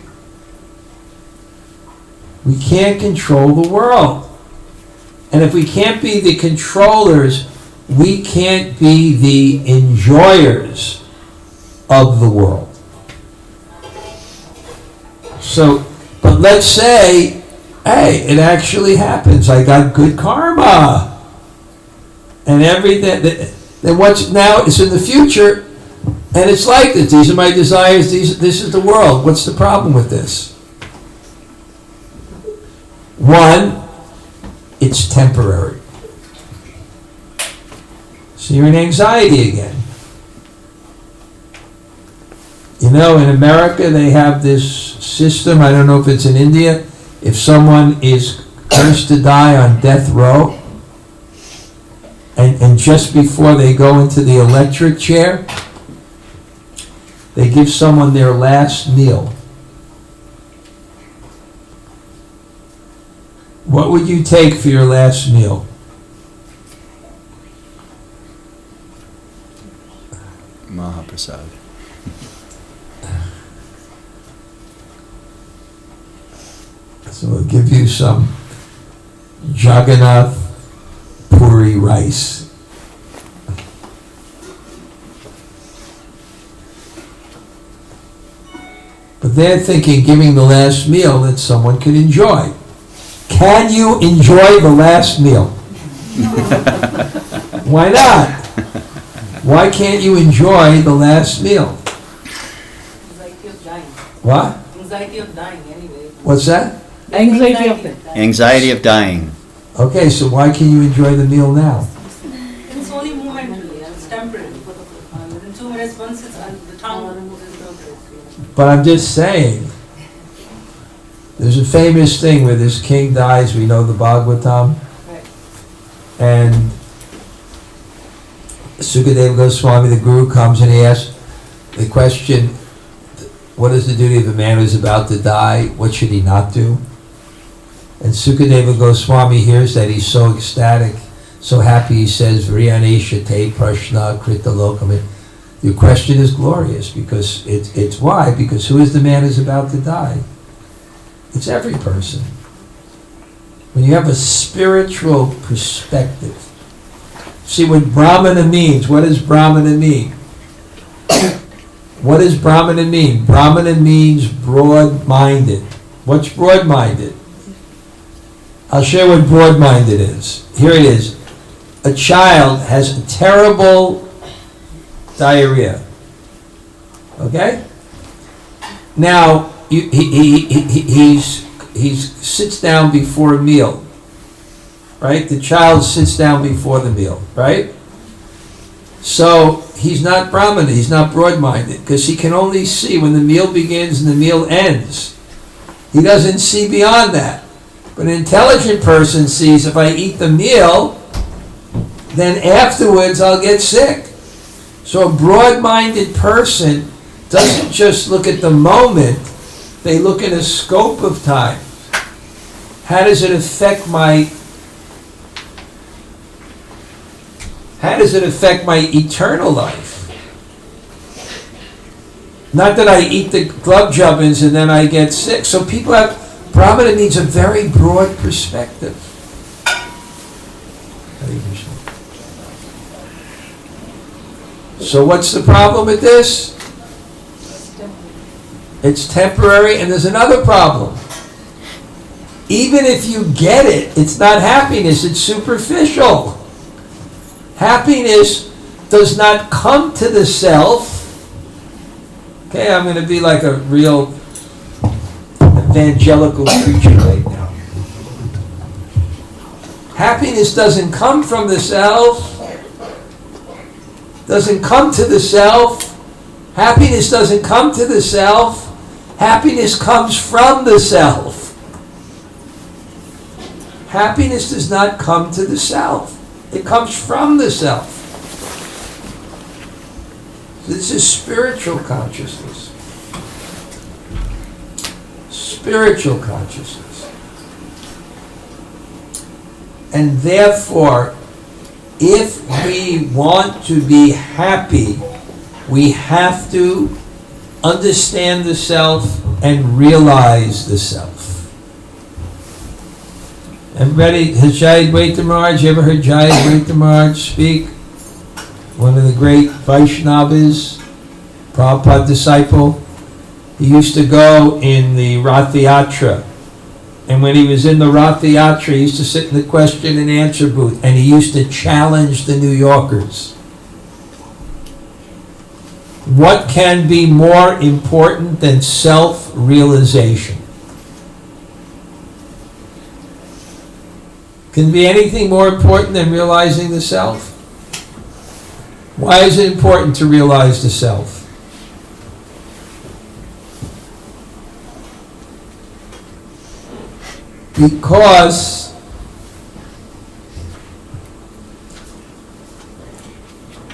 We can't control the world. And if we can't be the controllers, we can't be the enjoyers of the world. So, but let's say, hey, it actually happens. I got good karma. And everything, then what's now is in the future, and it's like this. These are my desires, this is the world. What's the problem with this? One, it's temporary. So you're in anxiety again. You know, in America they have this system, I don't know if it's in India, if someone is cursed to die on death row, and just before they go into the electric chair, they give someone their last meal. What would you take for your last meal? Mahaprasad. So we'll give you some Jagannath Puri rice. But they're thinking giving the last meal that someone can enjoy. Can you enjoy the last meal? Why not? Why can't you enjoy the last meal? Anxiety of dying. What? Anxiety of dying, anyway. What's that? Anxiety of dying. Anxiety of dying. Okay, so why can you enjoy the meal now? It's only momentary, it's temporary. Within 2 minutes, once it's on the tongue. But I'm just saying, there's a famous thing where this king dies, we know the Bhagavatam, Right. and Sukadeva Goswami, the guru, comes and he asks the question, what is the duty of a man who's about to die? What should he not do? And Sukadeva Goswami hears that, he's so ecstatic, so happy, he says, Vriyanesha te prashna krita lokam. Your question is glorious, because it's why? Because who is the man who's about to die? It's every person. When you have a spiritual perspective, see what Brahmana means. What does Brahmana mean? What does Brahmana mean? Brahmana means broad-minded. What's broad-minded? I'll share what broad-minded is. Here it is. A child has a terrible diarrhea. Okay? Now, he sits down before a meal. Right? The child sits down before the meal. Right? So, he's not Brahmana, he's not broad-minded, because he can only see when the meal begins and the meal ends. He doesn't see beyond that. But an intelligent person sees, if I eat the meal, then afterwards I'll get sick. So a broad-minded person doesn't just look at the moment, they look at a scope of time. How does it affect my How does it affect my eternal life? Not that I eat the glove jubbins and then I get sick. So people have, Brahmana needs a very broad perspective. So what's the problem with this? It's temporary, and there's another problem. Even if you get it, it's not happiness, it's superficial. Happiness does not come to the self. Okay, I'm going to be like a real evangelical preacher right now. Happiness doesn't come from the self. Doesn't come to the self. Happiness doesn't come to the self. Happiness comes from the self. Happiness does not come to the self. It comes from the self. This is spiritual consciousness. Spiritual consciousness. And therefore, if we want to be happy, we have to understand the self and realize the self. Everybody, has Jai Advaita Maharaj, you ever heard Jai Advaita Maharaj speak? One of the great Vaishnavas, Prabhupada disciple. He used to go in the Rath Yatra. And when he was in the Rath Yatra, he used to sit in the question and answer booth, and he used to challenge the New Yorkers. What can be more important than self-realization? Can be anything more important than realizing the self? Why is it important to realize the self? Because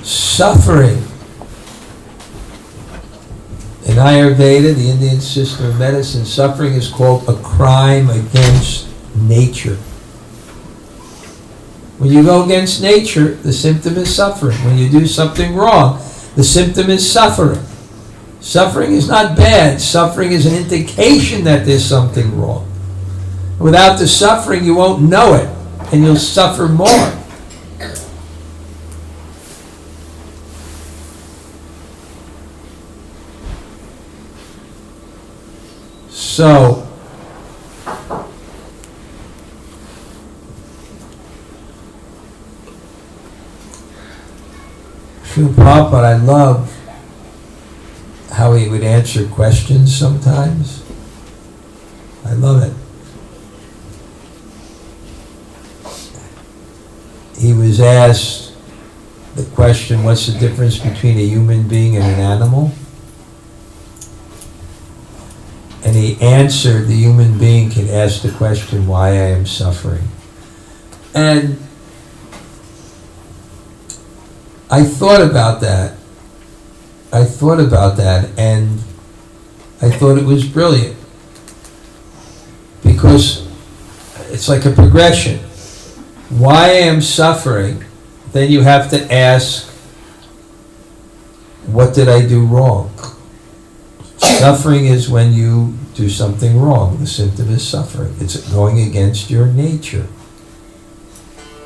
suffering in Ayurveda, the Indian system of medicine, suffering is called a crime against nature. When you go against nature, the symptom is suffering. When you do something wrong, the symptom is suffering. Suffering is not bad. Suffering is an indication that there's something wrong. Without the suffering, you won't know it, and you'll suffer more. So, Srila Prabhupada, I love how he would answer questions sometimes. I love it. He was asked the question, what's the difference between a human being and an animal? And he answered, the human being can ask the question, why I am suffering. And I thought about that. And I thought it was brilliant. Because it's like a progression. Why I am suffering, then you have to ask, what did I do wrong? Suffering is when you do something wrong. The symptom is suffering. It's going against your nature.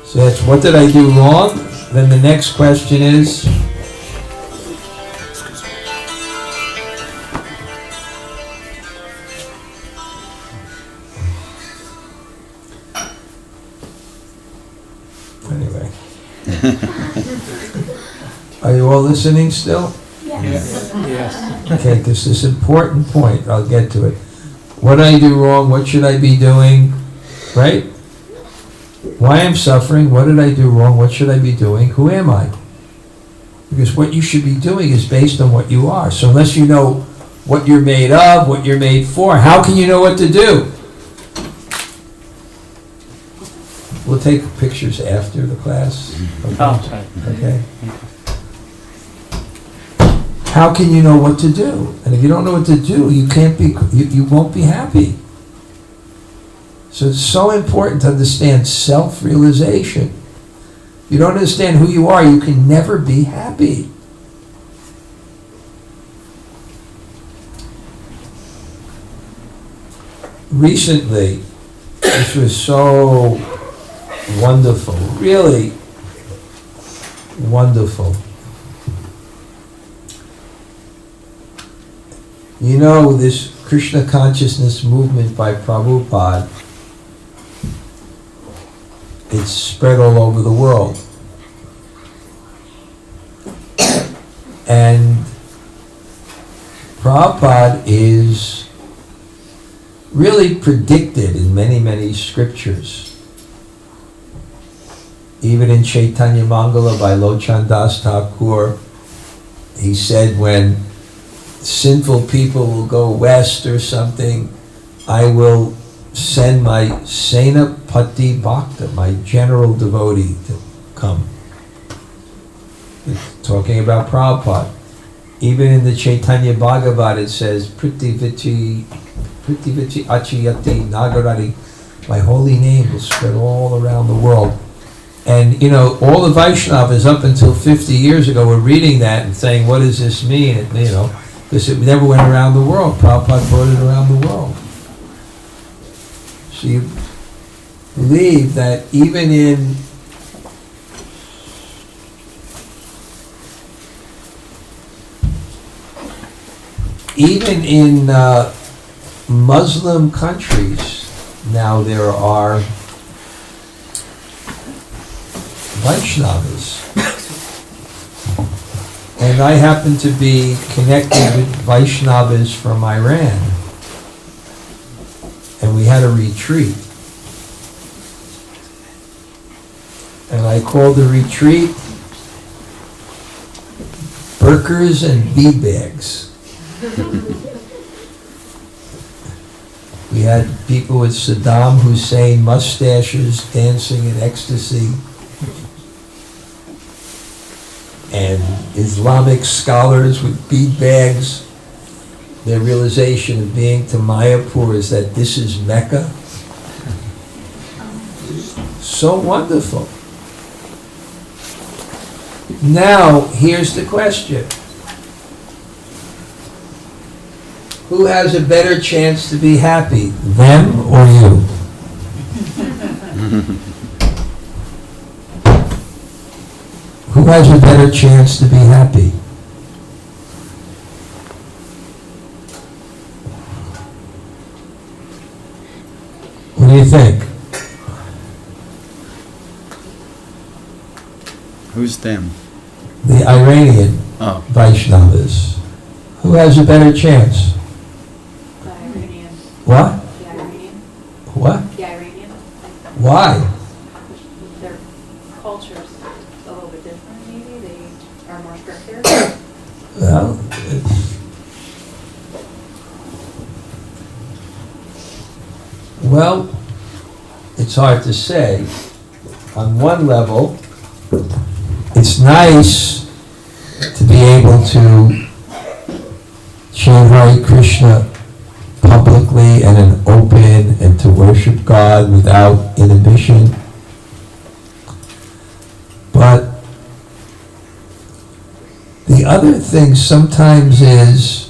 So that's what did I do wrong? Then the next question is, anyway. Are you all listening still? Yes. Okay, because this important point, I'll get to it. What did I do wrong? What should I be doing? Right? Why I'm suffering? What did I do wrong? What should I be doing? Who am I? Because what you should be doing is based on what you are. So unless you know what you're made of, what you're made for, how can you know what to do? We'll take pictures after the class. Okay. How can you know what to do? And if you don't know what to do, you won't be happy. So it's so important to understand self-realization. You don't understand who you are, you can never be happy. Recently, this was so wonderful, really wonderful. You know, this Krishna consciousness movement by Prabhupada, it's spread all over the world. And Prabhupada is really predicted in many, many scriptures. Even in Chaitanya Mangala by Lochan Das Thakur, he said when sinful people will go west or something, I will send my Senapati Bhakta, my general devotee, to come. It's talking about Prabhupada. Even in the Chaitanya Bhagavat it says, Pritivichi Achiyati Nagarati, my holy name will spread all around the world. And you know, all the Vaishnavas up until 50 years ago were reading that and saying, what does this mean? And, you know, because it never went around the world. Prabhupada brought it around the world. So you believe that even in Muslim countries, now there are Vaishnavas. And I happen to be connected with Vaishnavas from Iran. And we had a retreat. And I called the retreat Burkers and Bead Bags. We had people with Saddam Hussein mustaches dancing in ecstasy, and Islamic scholars with bead bags. Their realization of being to Mayapur is that this is Mecca. So wonderful. Now, here's the question. Who has a better chance to be happy, them or you? Who has a better chance to be happy? What do you think? Who's them? The Iranian Oh. Vaishnavas. Who has a better chance? The Iranian. What? The Iranian. What? The Iranian. Why? Their culture's a little bit different, maybe. They are more stricter. Well, it's hard to say. On one level, it's nice to be able to chant Hare Krishna publicly and in open, and to worship God without inhibition. But the other thing sometimes is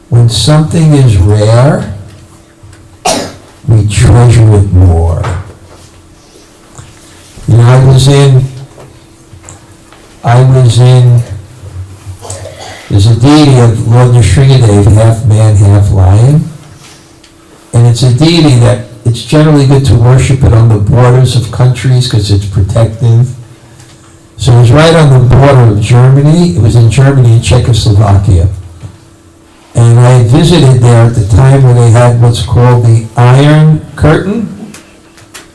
when something is rare, we treasure it more. You know, I was in, there's a deity of Lord Nrsimhadev, half man, half lion. And it's a deity that it's generally good to worship it on the borders of countries because it's protective. So it was right on the border of Germany. It was in Germany and Czechoslovakia. And I visited there at the time when they had what's called the Iron Curtain.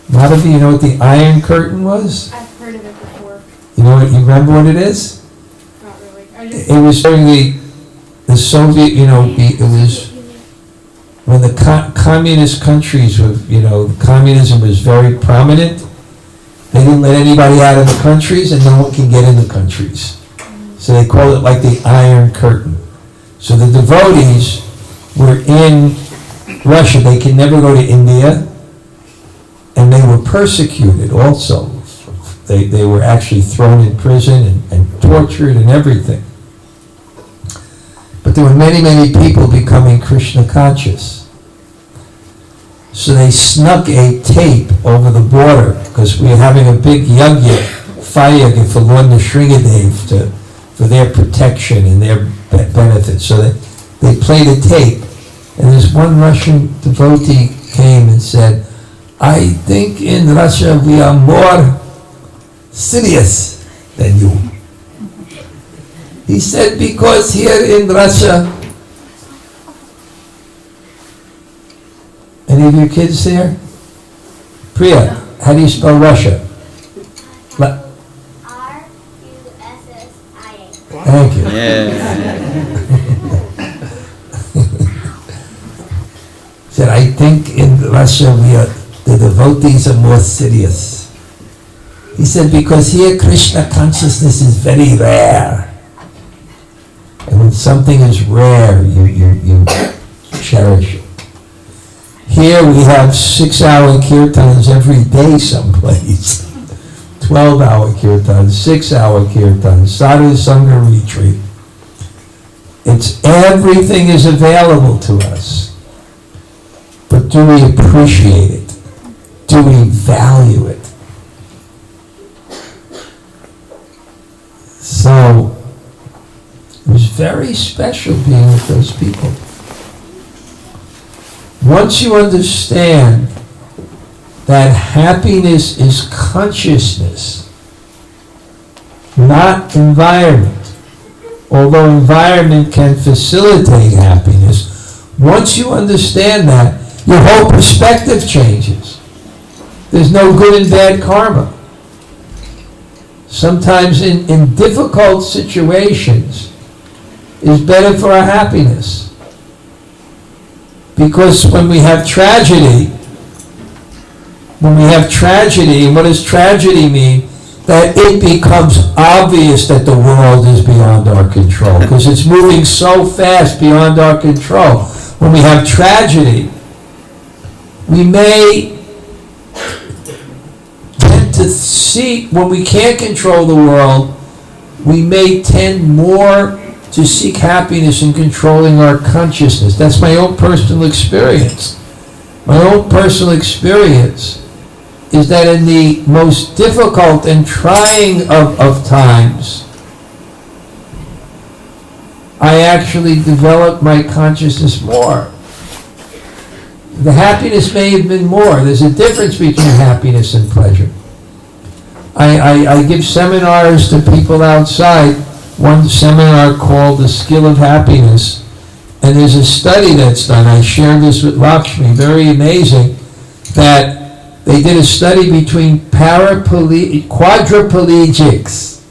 Madhavi, you know what the Iron Curtain was? I've heard of it before. You remember what it is? Not really. I just. It was during the Soviet, it was when the communist countries were, communism was very prominent. They didn't let anybody out of the countries, and no one can get in the countries. So they called it like the Iron Curtain. So the devotees were in Russia. They could never go to India, and they were persecuted also They were actually thrown in prison and tortured and everything. But there were many, many people becoming Krishna conscious. So they snuck a tape over the border, because we were having a big yagya, fire yagya for Lord Nrsingadev for their protection and their benefit. So they played a tape, and this one Russian devotee came and said, I think in Russia we are more serious than you. He said, because here in Russia, any of your kids there? Priya, how do you spell Russia? R-U-S-S-I-A. Thank you. Yeah. Said, I think in Russia the devotees are more serious. He said, because here Krishna consciousness is very rare. And when something is rare, you cherish it. Here we have 6-hour kirtans every day someplace. 12-hour kirtans, 6-hour kirtans, sadhu sangha retreat. Everything is available to us. But do we appreciate it? Do we value it? So, it was very special being with those people. Once you understand that happiness is consciousness, not environment, although environment can facilitate happiness, once you understand that, your whole perspective changes. There's no good and bad karma. Sometimes in difficult situations, is better for our happiness. Because when we have tragedy, and what does tragedy mean? That it becomes obvious that the world is beyond our control, because it's moving so fast beyond our control. When we have tragedy, we may tend to seek, when we can't control the world, we may tend more to seek happiness in controlling our consciousness. That's my own personal experience. My own personal experience is that in the most difficult and trying of times, I actually developed my consciousness more. The happiness may have been more. There's a difference between happiness and pleasure. I give seminars to people outside. One seminar called The Skill of Happiness. And there's a study that's done. I shared this with Lakshmi, very amazing, that they did a study between quadriplegics,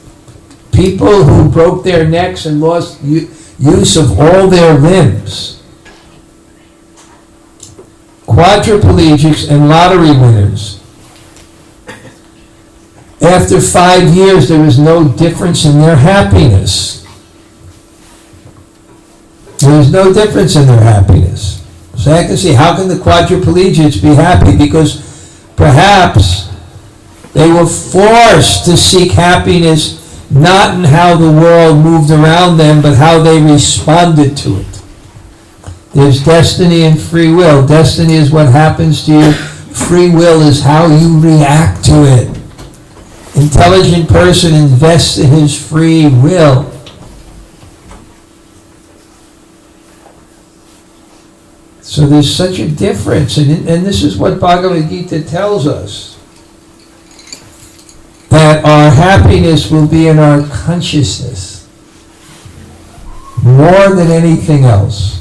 people who broke their necks and lost use of all their limbs, quadriplegics and lottery winners. After 5 years, there was no difference in their happiness. There was no difference in their happiness. So I can see, how can the quadriplegics be happy? Because perhaps they were forced to seek happiness not in how the world moved around them, but how they responded to it. There's destiny and free will. Destiny is what happens to you. Free will is how you react to it. Intelligent person invests in his free will. So there's such a difference, and this is what Bhagavad Gita tells us, that our happiness will be in our consciousness more than anything else.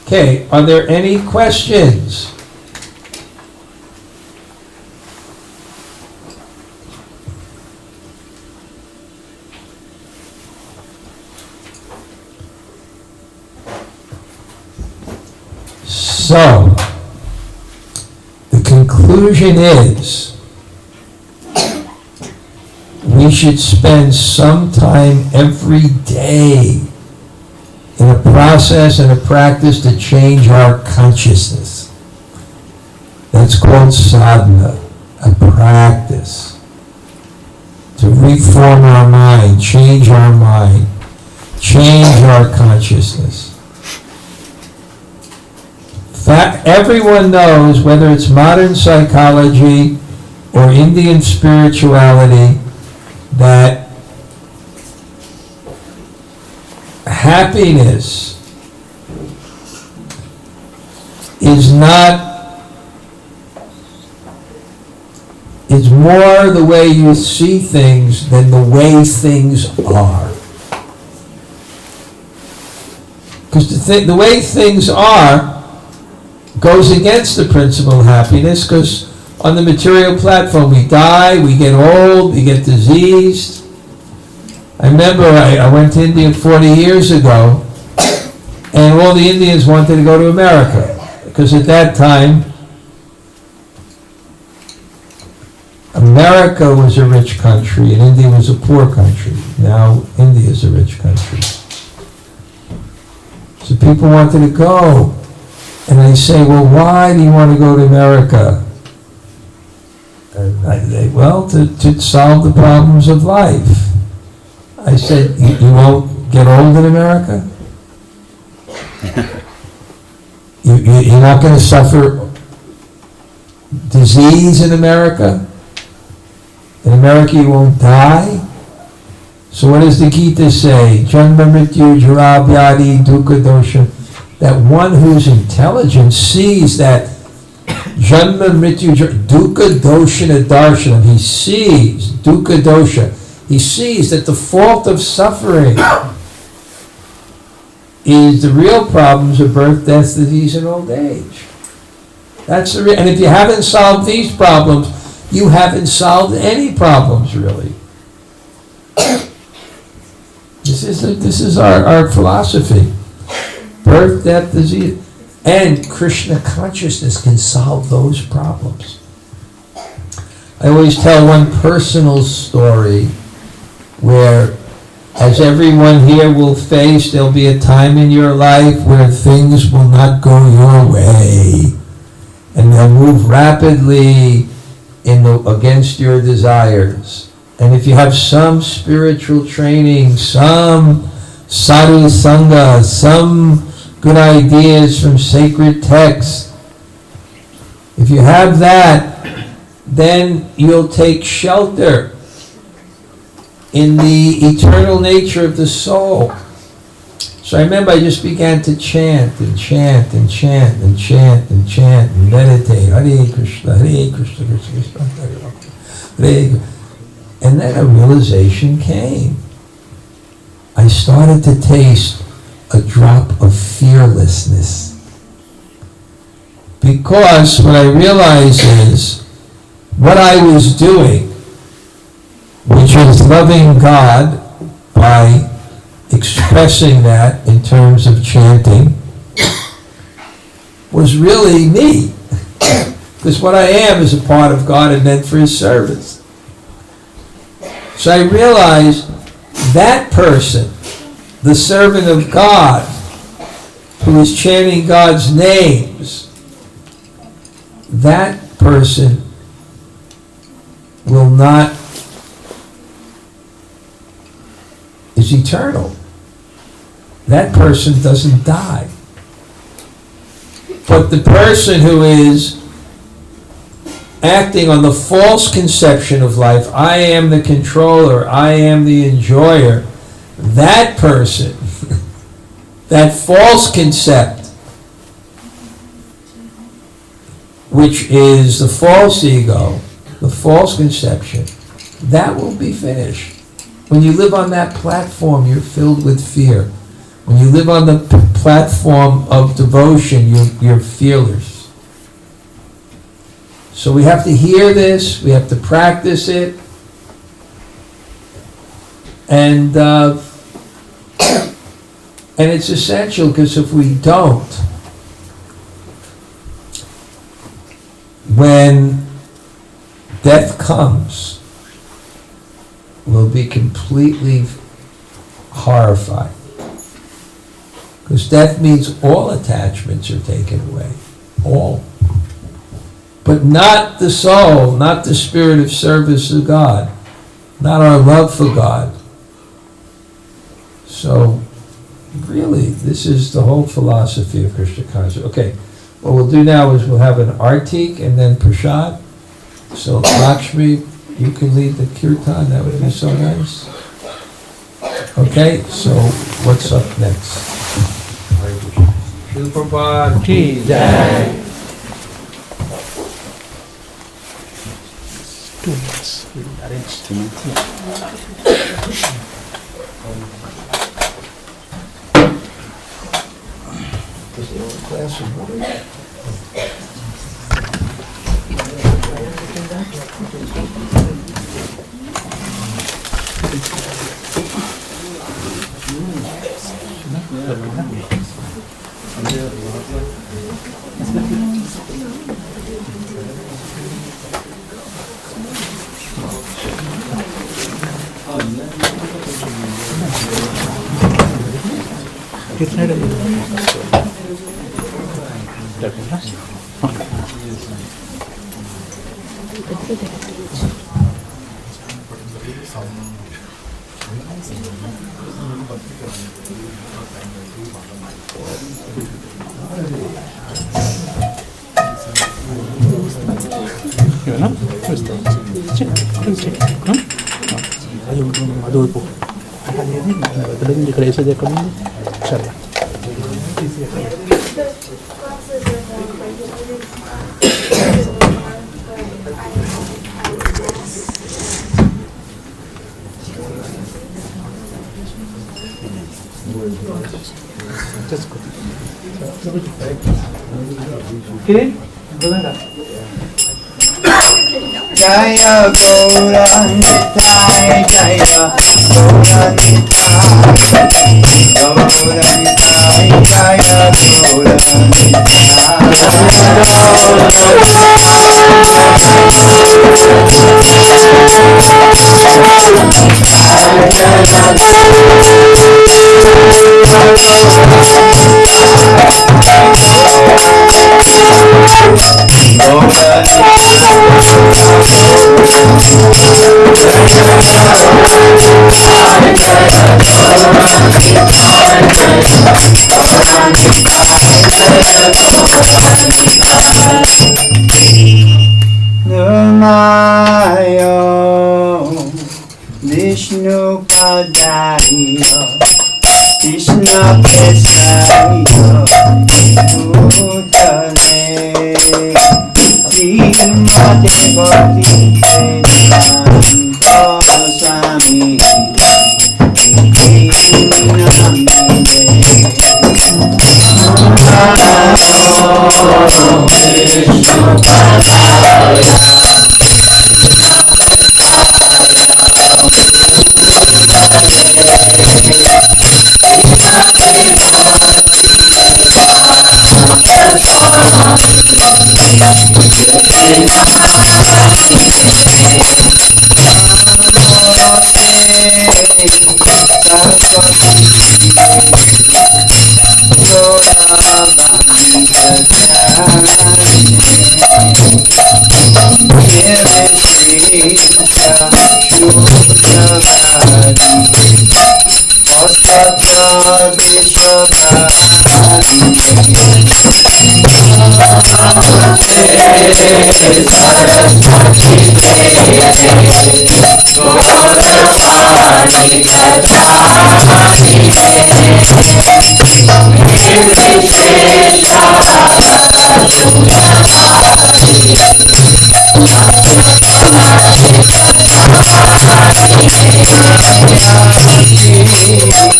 Okay, are there any questions? So, the conclusion is, we should spend some time every day in a process and a practice to change our consciousness. That's called sadhana. a practice to reform our mind, change our mind, change our consciousness. Everyone knows, whether it's modern psychology or Indian spirituality, that happiness is more the way you see things than the way things are. Because the way things are goes against the principle of happiness, because on the material platform we die, we get old, we get diseased. I remember I went to India 40 years ago, and all the Indians wanted to go to America, because at that time America was a rich country and India was a poor country. Now India is a rich country. So people wanted to go. And I say, well, why do you want to go to America? And to solve the problems of life. I said, you won't get old in America? You're not going to suffer disease in America? In America you won't die? So what does the Gita say? Janma mrityu jara vyadi dukkha dosha. That one who's intelligent sees that janma mrityu dukkha doshana darshanam. He sees dukkha dosha. He sees that the fault of suffering is the real problems of birth, death, disease, and old age. That's the and if you haven't solved these problems, you haven't solved any problems, really. This is our philosophy. Birth, death, disease, and Krishna consciousness can solve those problems. I always tell one personal story where, as everyone here will face, there'll be a time in your life where things will not go your way, and they'll move rapidly against your desires. And if you have some spiritual training, some sadhu sangha, some good ideas from sacred texts, if you have that, then you'll take shelter in the eternal nature of the soul. So I remember I just began to chant and chant and chant and chant and chant and meditate. Hare Krishna, Hare Krishna, Krishna Krishna, Hare Rama, Hare. And then a realization came. I started to taste a drop of fearlessness. Because what I realized is what I was doing, which was loving God by expressing that in terms of chanting, was really me. Because what I am is a part of God and meant for His service. So I realized that person, the servant of God, who is chanting God's names, that person is eternal. That person doesn't die. But the person who is acting on the false conception of life, I am the controller, I am the enjoyer, that person, that false concept, which is the false ego, the false conception, that will be finished. When you live on that platform, you're filled with fear. When you live on the platform of devotion, you're fearless. So we have to hear this, we have to practice it, and it's essential, because if we don't, when death comes, we'll be completely horrified. Because death means all attachments are taken away. All. But but not the soul, not the spirit of service to God, not our love for God. So, really, this is the whole philosophy of Krishna consciousness. Okay, what we'll do now is we'll have an artik and then prashad. So, Lakshmi, you can lead the kirtan, that would be so nice. Okay, so what's up next? Srila Prabhupada ki jai. 2 minutes. We'll arrange 2 minutes. Glass of water. Madhur po. Hindi ka isa dito kami. Inshallah. Okay? Jaya Gauranitai, Jaya Gauranitai, Gauranitai, Jaya Namayo Vishnu Padaya Krishna Pesaya Bhutale Srimate Bhakti Vedanta Swami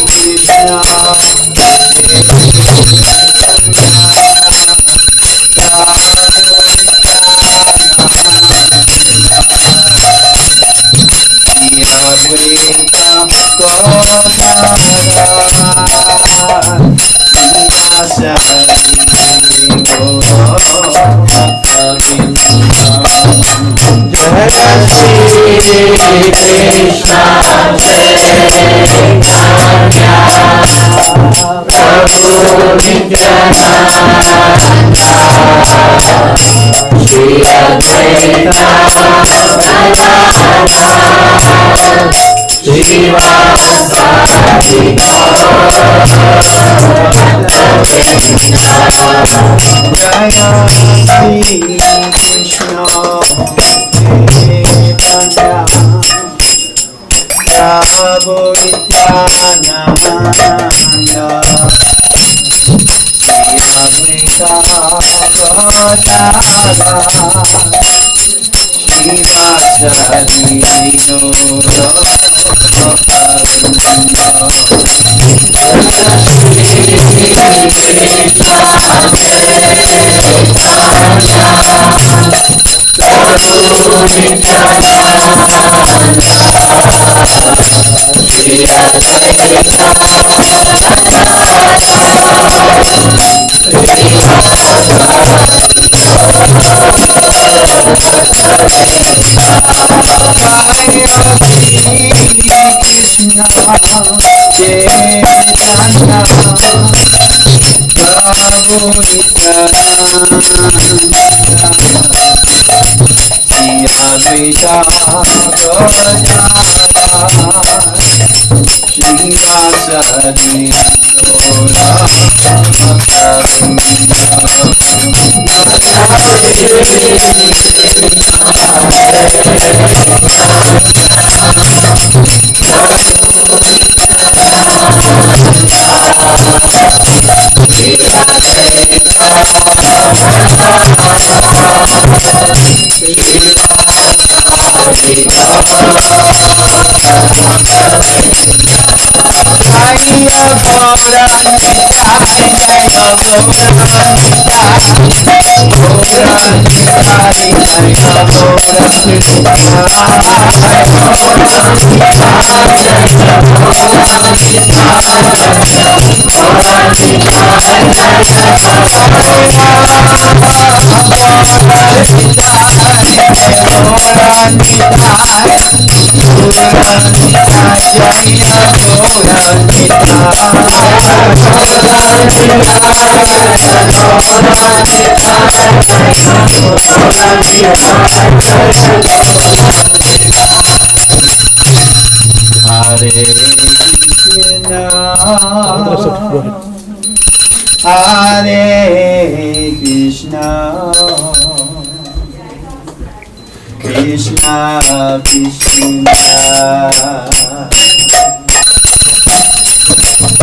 Krishna Prabhu Nityananda, Shri Advaita Shivasati Jaya Shri Krishna Chaitanya Prabhu Nityananda Shri Advaita Shivasati Krishna Chaitanya Prabhu Nityananda Shri Advaita Shivasati Hare Krishna Krishna Krishna Hare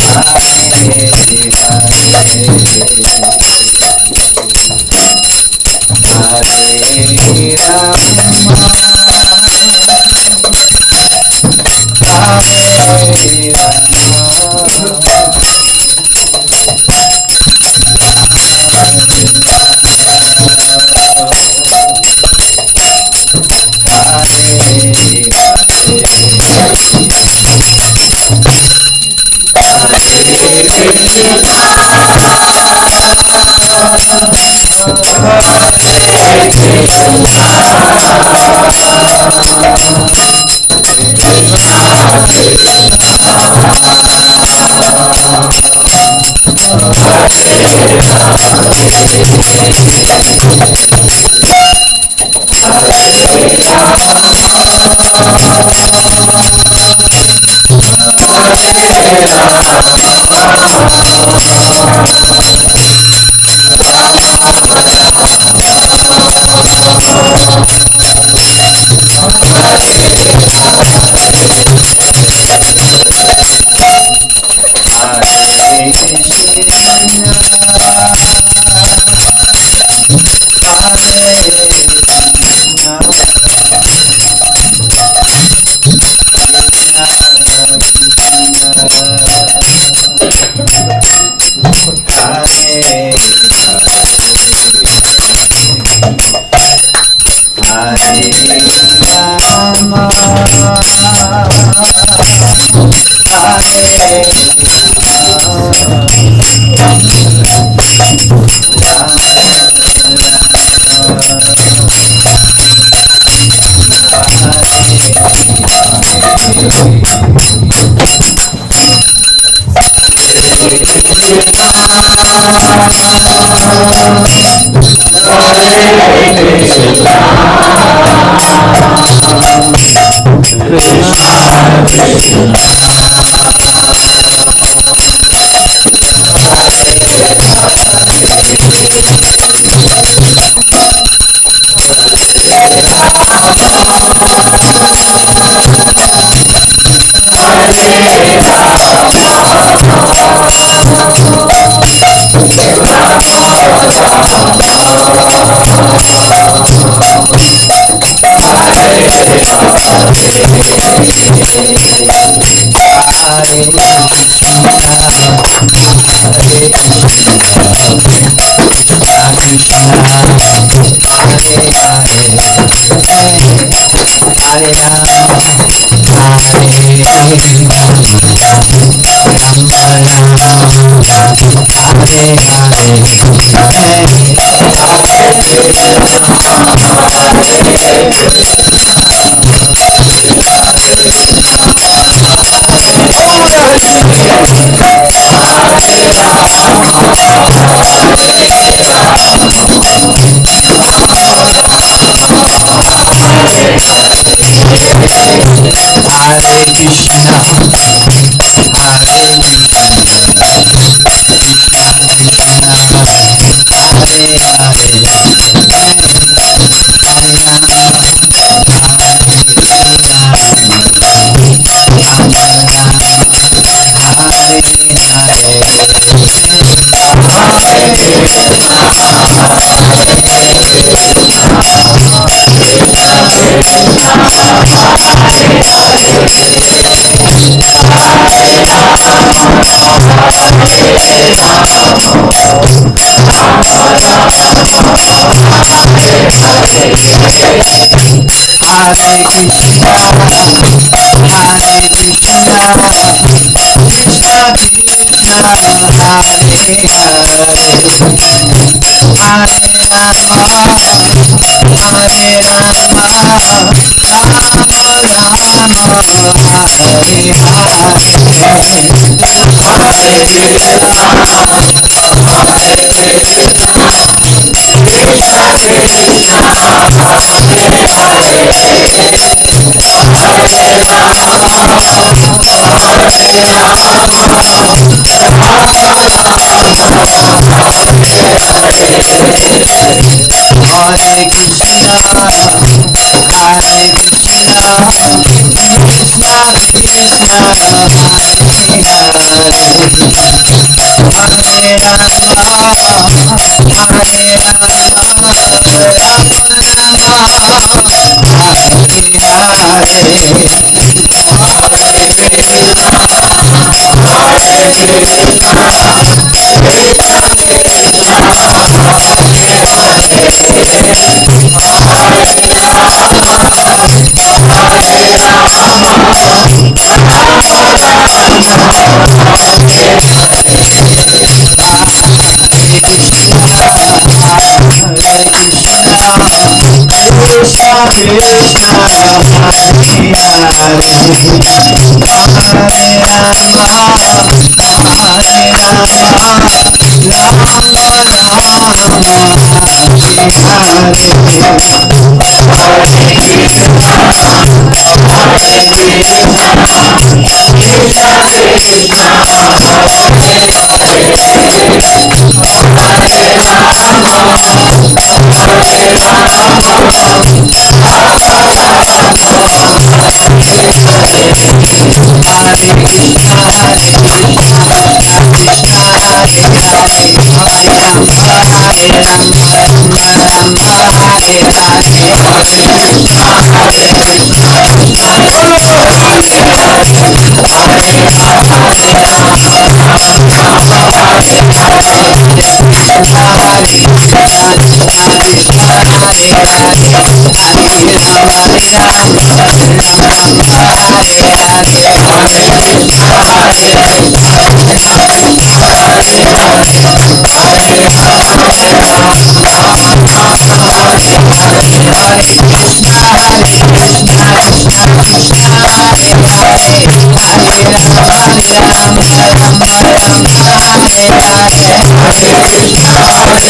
Hare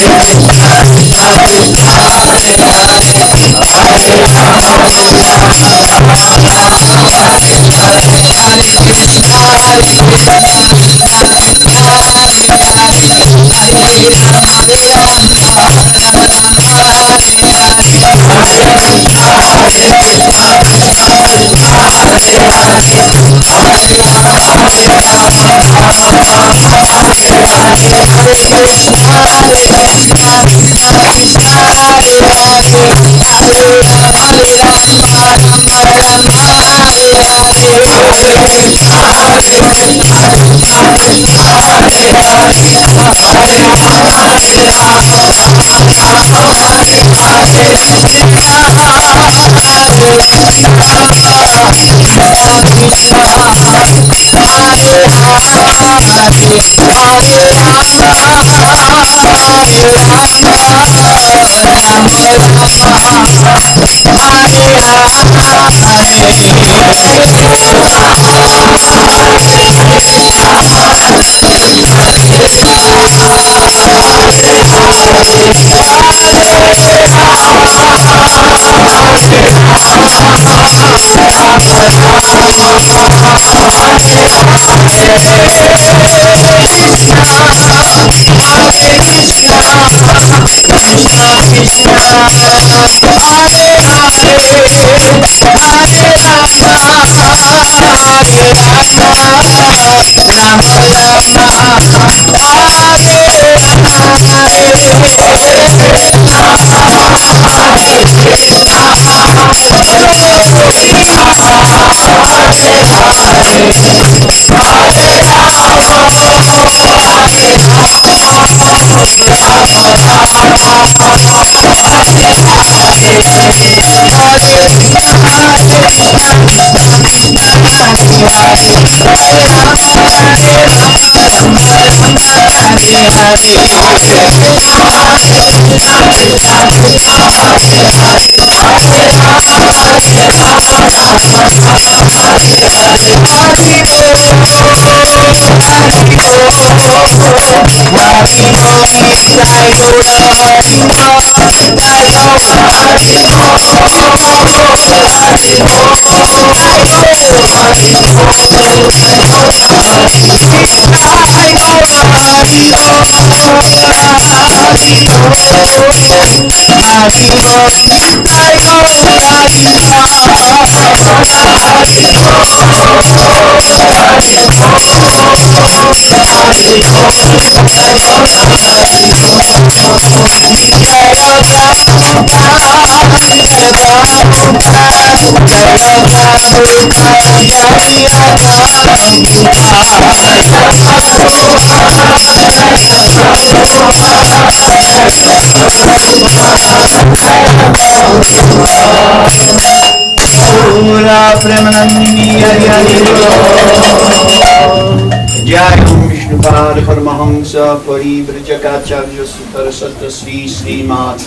Jai Om Vishnupad Paramahamsa Parivrajakaacharya Sutara Satta Sri Srimat.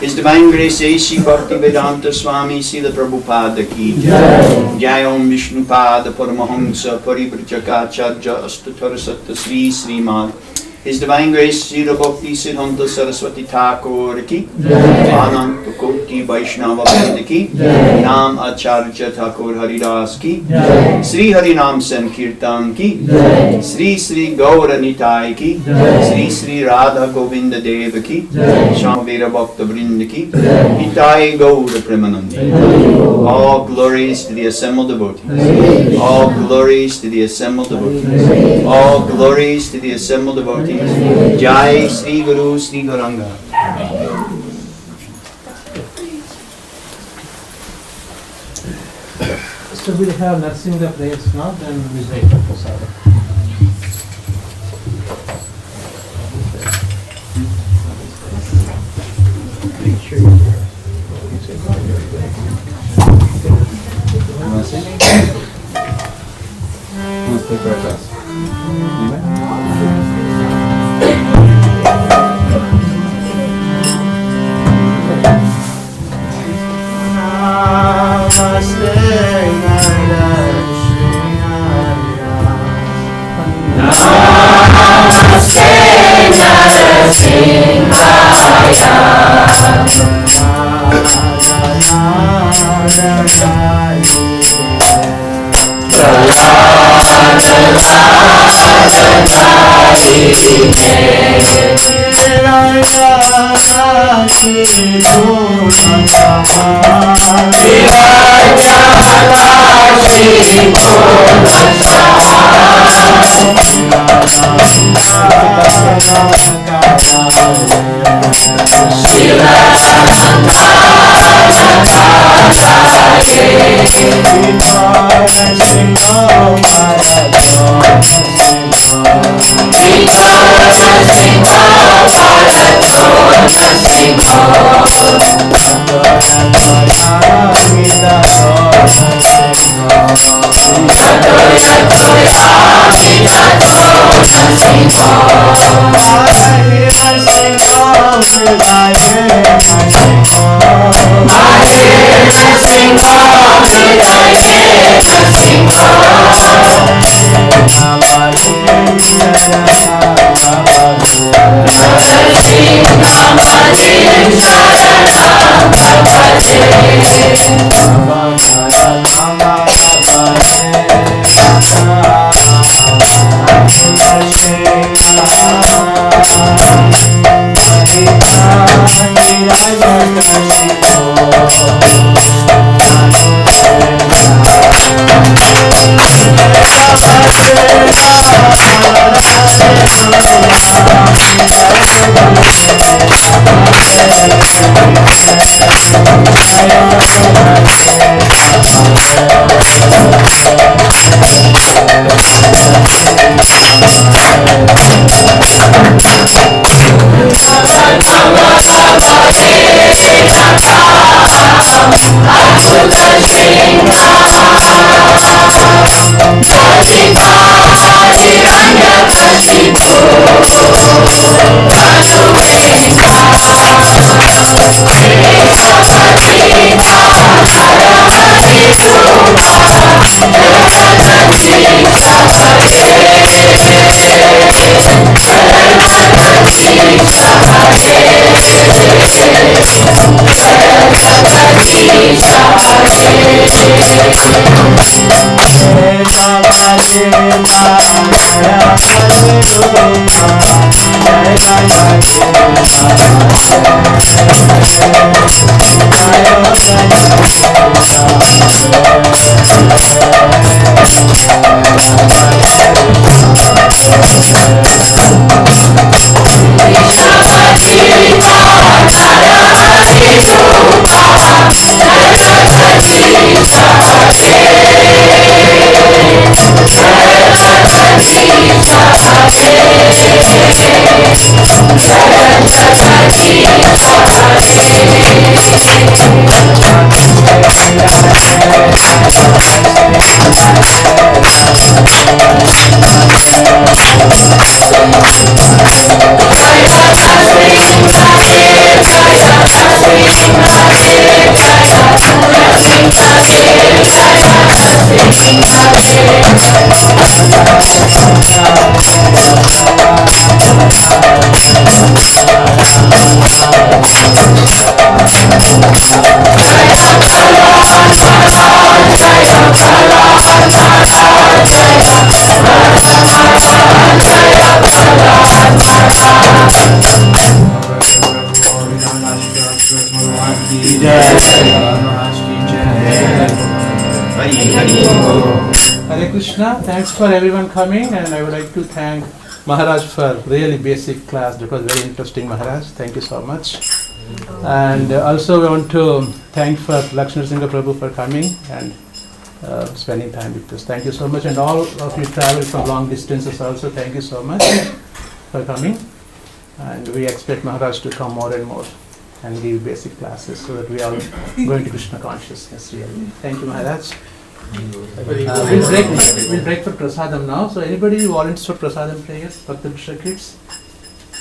His Divine Grace A.C. Bhakti Vedanta Swami Srila Prabhupada Ki Jai Om Vishnupad Paramahamsa Parivrajakaacharya Sutara Satta Sri Srimat. His Divine Grace Srila Bhakti Siddhanta Saraswati Thakur Ki Ananta Koti Vaishnava Vrinda Ki Nam Acharya Thakur Haridas Ki Sri Harinam Sankirtan Ki Sri Sri Gaura Nitai Ki Sri Sri Radha Govinda Deva Ki Shamavira Bhakta Vrinda Ki Nitai Gaura Premanandi. All glories to the assembled devotees. All glories to the assembled devotees. All glories to the assembled devotees. Jai Sri Guru Sri Gauranga. So we have nothing that prays now, then we say Prasada. Let's take our class. Namaste, Namaste, Hare Krishna, thanks for everyone coming, and I would like to thank Maharaj for really basic class. That was very interesting, Maharaj. Thank you so much. And also we want to thank for Lakshmi Singha Prabhu for coming and spending time with us. Thank you so much, and all of you travel from long distances also. Thank you so much for coming. And we expect Maharaj to come more and more and give basic classes so that we are going to Krishna consciousness really. Thank you, Maharaj. We'll break for prasadam now. So anybody volunteers for prasadam prayers? Bhakti Vruksha kids?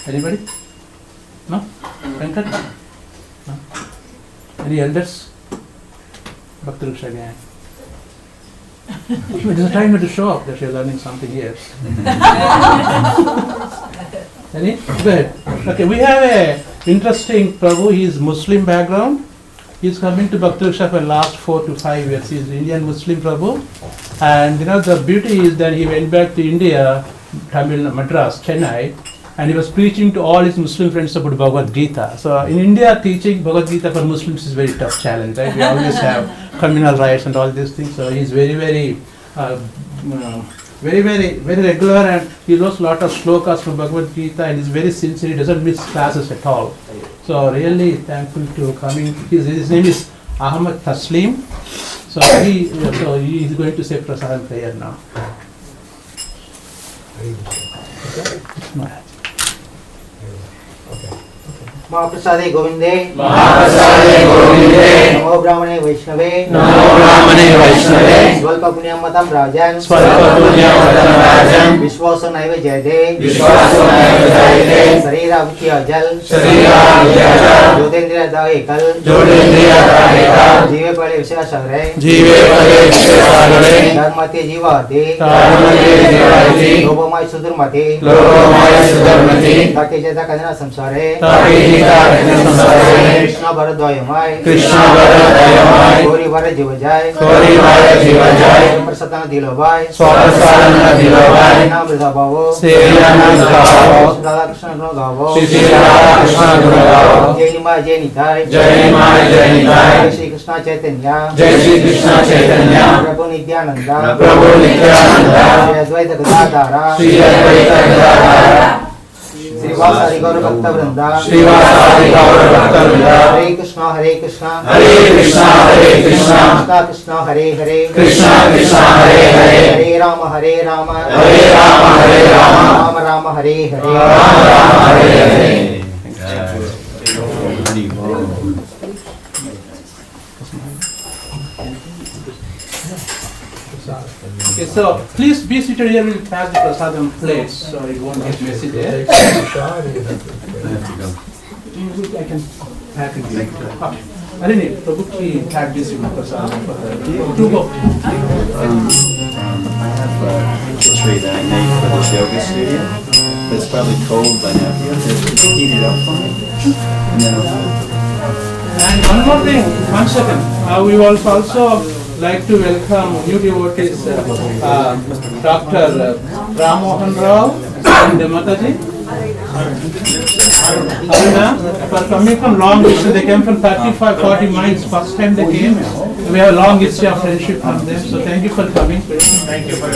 Anybody? No? Venkat? No? Any elders? Bhakti Vruksha gang. It is a time to show up that you're learning something here. Any? Go ahead. Okay, we have a interesting Prabhu. He is Muslim background. He is coming to Bhakti Vruksha for last 4 to 5 years. He is Indian Muslim Prabhu. And the beauty is that he went back to India, Tamil, Madras, Chennai, and he was preaching to all his Muslim friends about Bhagavad Gita. So in India, teaching Bhagavad Gita for Muslims is a very tough challenge, right? We always have communal rights and all these things. So he's very regular, and he knows a lot of slokas from Bhagavad Gita, and he's very sincere. He doesn't miss classes at all. So really thankful to coming. His name is Ahmad Taslim. So he is going to say Prasadam prayer now. महाप्रसादे गोविंदे नमो ब्राह्मणे वैष्णवे स्वल्प पुण्यमतं राजन् विश्वासो नैव जयते शरीरावृत्ति अजल ज्योतेन्द्रिय दायकल जीवे पड़े विषयासागरे धर्मते जीवाते लोभमय सुदुर्मते ताके जता कदना संसारे कृष्ण भरद्वायमाय गौरी भर जीव जाय प्रसन्न दिलोबाय नाम हृदय भावो राधा कृष्ण गुण गावो जय निमाय जय निताय जय श्री कृष्ण चैतन्य प्रभु नित्यानंद श्री अद्वैत गदाधर श्रीवासादि गौर भक्त वृंदा हरे Krishna Krishna Krishna Hare Hare Hare Ram Ram Ram Hare Hare Okay, so please be seated here. We'll pass the prasadam plates, so it won't get messy there. I can pack it. Okay. I didn't need Prabhu ki pack this in the prasadam for her. To go. I have a tray that I made for this yoga studio. It's probably cold by now. Just heat it up for me. And then And one more thing, 1 second. We will also like to welcome new devotees, Dr. Ramohan Rao and Mataji. For coming from long distance, they came from 35-40 miles. First time they came. We have a long history of friendship from them. So thank you for coming. Thank you for